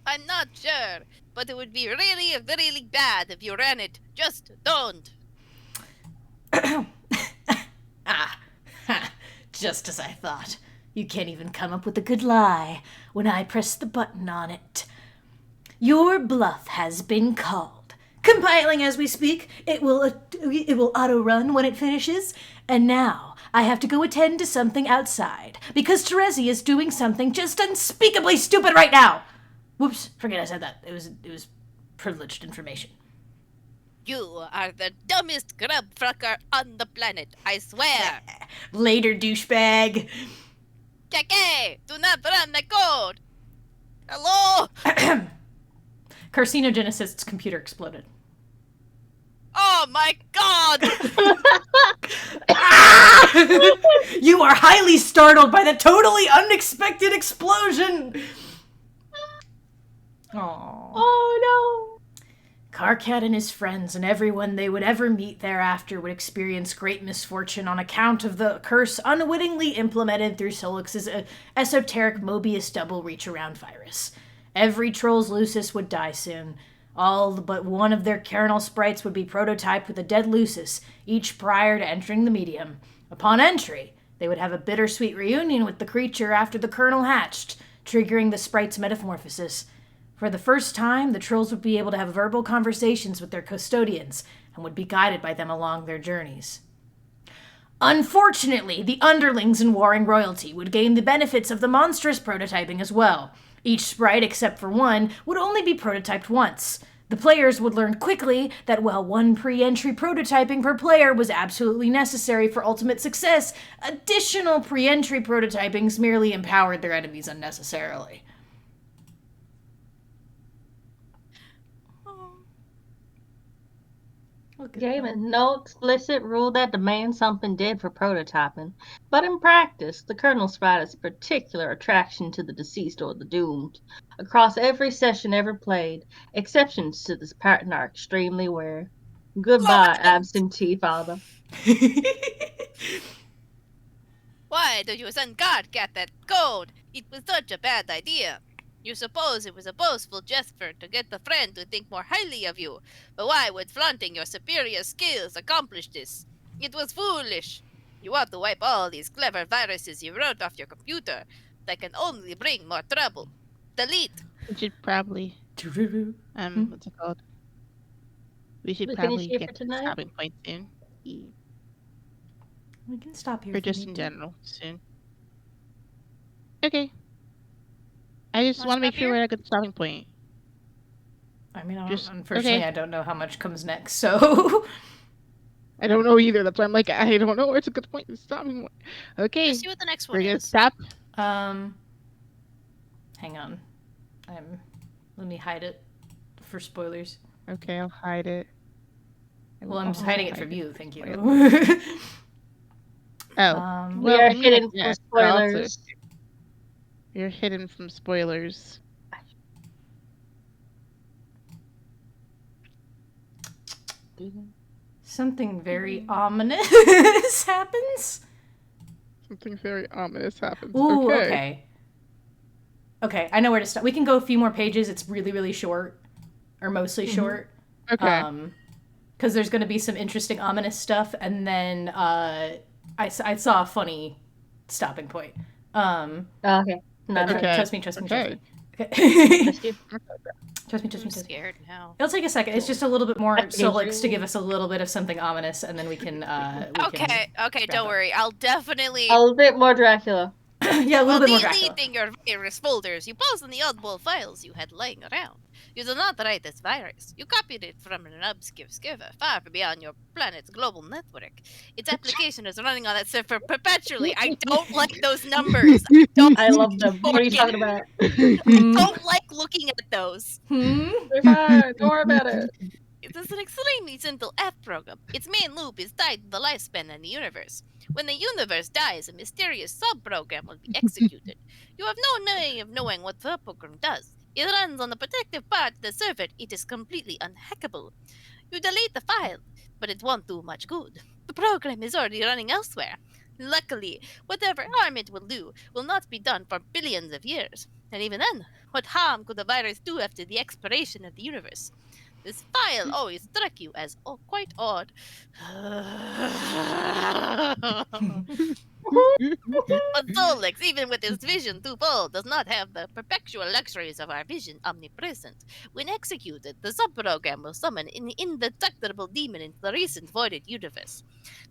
I'm not sure, but it would be really, really bad if you ran it. Just don't. Just as I thought. You can't even come up with a good lie when I press the button on it. Your bluff has been called. Compiling as we speak, it will auto-run when it finishes, and now I have to go attend to something outside, because Terezi is doing something just unspeakably stupid right now. Whoops, forget I said that. It was privileged information. You are the dumbest grub fucker on the planet, I swear. Later, douchebag. Jackie, do not run the code. Hello? Carcinogenicist's computer exploded. Oh my God! You are highly startled by the totally unexpected explosion. Aww. Oh Carcat and his friends and everyone they would ever meet thereafter would experience great misfortune on account of the curse unwittingly implemented through Sollux's esoteric Mobius double reach-around virus. Every Trolls Lucis would die soon. All but one of their kernel sprites would be prototyped with a dead Lucis, each prior to entering the medium. Upon entry, they would have a bittersweet reunion with the creature after the kernel hatched, triggering the sprite's metamorphosis. For the first time, the trolls would be able to have verbal conversations with their custodians and would be guided by them along their journeys. Unfortunately, the underlings in Warring Royalty would gain the benefits of the monstrous prototyping as well. Each sprite, except for one, would only be prototyped once. The players would learn quickly that while one pre-entry prototyping per player was absolutely necessary for ultimate success, additional pre-entry prototypings merely empowered their enemies unnecessarily. Game is no explicit rule that demands something dead for prototyping, but in practice, the kernel sprite is a particular attraction to the deceased or the doomed. Across every session ever played, exceptions to this pattern are extremely rare. Goodbye, absentee father. Why do you send Carcat that code? It was such a bad idea. You suppose it was a boastful gesture to get the friend to think more highly of you, but why would flaunting your superior skills accomplish this? It was foolish. You ought to wipe all these clever viruses you wrote off your computer. That can only bring more trouble. Delete. We should probably what's it called? We should We probably finish here get for to the tonight? stopping point soon. We can stop here. Or if we just need in to. general soon. Okay. I just Wanna want to make stop sure here? we're at a good stopping point. I mean, Just- unfortunately, okay. I don't know how much comes next, so... I don't know either. That's why I'm like, I don't know where it's a good point to stop. Okay, Let's see what the next one we're gonna is. stop. hang on. Let me hide it for spoilers. Okay, I'll hide it. I will Well, I'm just also hiding it hide from you, thank you. Oh, We Well, are I mean, hidden yeah, for but also- spoilers. you're hidden from spoilers. Something very ominous happens? Something very ominous happens. Ooh, okay. okay. Okay, I know where to stop. We can go a few more pages. It's really, really short. Or mostly short. Okay. Because there's going to be some interesting ominous stuff, and then I saw a funny stopping point. Okay. No, Okay. Trust me. Okay. Okay. Let's do- Trust me. I'm scared now. It'll take a second. It's just a little bit more Sollux you. to give us a little bit of something ominous, and then we can. Okay, don't up. worry. I'll definitely. A little bit more Dracula. Yeah, a little bit more Dracula. Deleting your various folders you post in the oddball files you had lying around. You did not write this virus. You copied it from an obscure server far beyond your planet's global network. Its application is running on that server perpetually. I don't like those numbers. I love them. What are you talking about? I don't like looking at those. They're fine. Don't worry about it. It is an extremely simple F program. Its main loop is tied to the lifespan in the universe. When the universe dies, a mysterious sub-program will be executed. You have no way of knowing what the program does. It runs on the protective part of the server. It is completely unhackable. You delete the file, but it won't do much good. The program is already running elsewhere. Luckily, whatever harm it will do will not be done for billions of years. And even then, what harm could the virus do after the expiration of the universe? This file always struck you as quite odd. But Sollux, even with his vision twofold, does not have the perpetual luxuries of our vision omnipresent. When executed, the subprogram will summon an indestructible demon into the recent voided universe.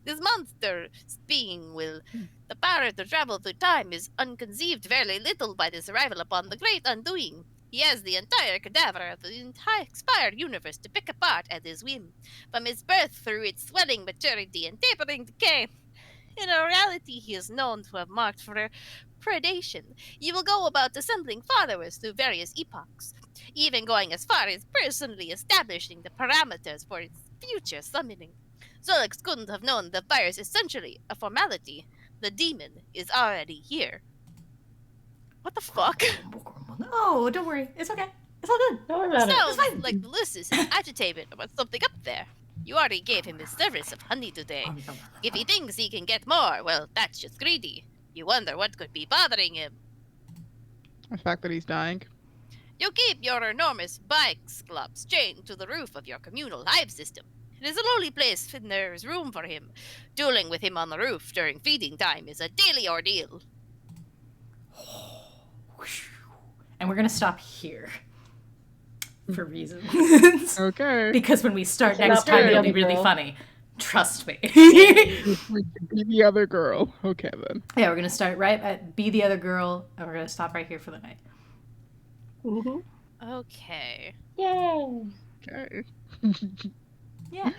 This monster being will the power to travel through time is unconceived very little by this arrival upon the great undoing. He has the entire cadaver of the entire expired universe to pick apart at his whim, from his birth through its swelling maturity and tapering decay. In reality, he is known to have marked for predation. He will go about assembling followers through various epochs, even going as far as personally establishing the parameters for its future summoning. Sollux couldn't have known the virus is essentially a formality. The demon is already here. What the fuck? Oh, don't worry. It's okay. It's all good. Don't worry about it. Sounds like Ulysses is agitated about something up there. You already gave him his service of honey today. If he thinks he can get more, well, that's just greedy. You wonder what could be bothering him. The fact that he's dying. You keep your enormous bikes clubs chained to the roof of your communal hive system. It is the only place there's room for him. Dueling with him on the roof during feeding time is a daily ordeal. And we're gonna stop here. For reasons. Okay. Because when we start Not next time, the it'll be other really girl. funny. Trust me. Be the other girl. Okay then. Yeah, we're gonna start right at Be the Other Girl, and we're gonna stop right here for the night. Mm-hmm. Okay. Yay! Okay. Yeah.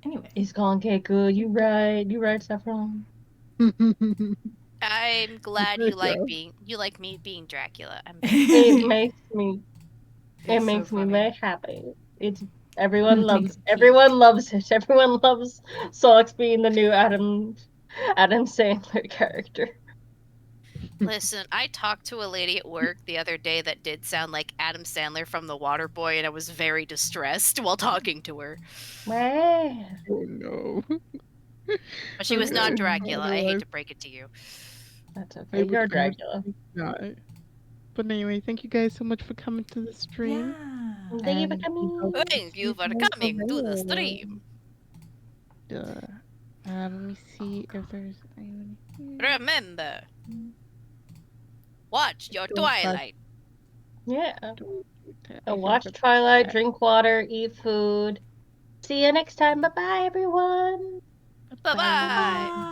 Anyway. It's gonna get good. You right, Saffron. I'm glad you like me being Dracula. It makes me It's so makes me funny. very happy. It's everyone loves it. Everyone loves Sollux being the new Adam Sandler character. Listen, I talked to a lady at work the other day that did sound like Adam Sandler from The Waterboy, and I was very distressed while talking to her. Man. Oh no. But she was not Okay. Dracula. I hate to break it to you. That's I okay. would You're grab- Dracula. Not. But anyway, thank you guys so much for coming to the stream. Yeah. Thank you for And coming. Thank you for coming to the stream. Let me see if there's anyone here. Remember, watch your Don't touch- Twilight. Yeah. I So think watch that's Twilight, that. drink water, eat food. See you next time. Bye bye, everyone. Bye bye.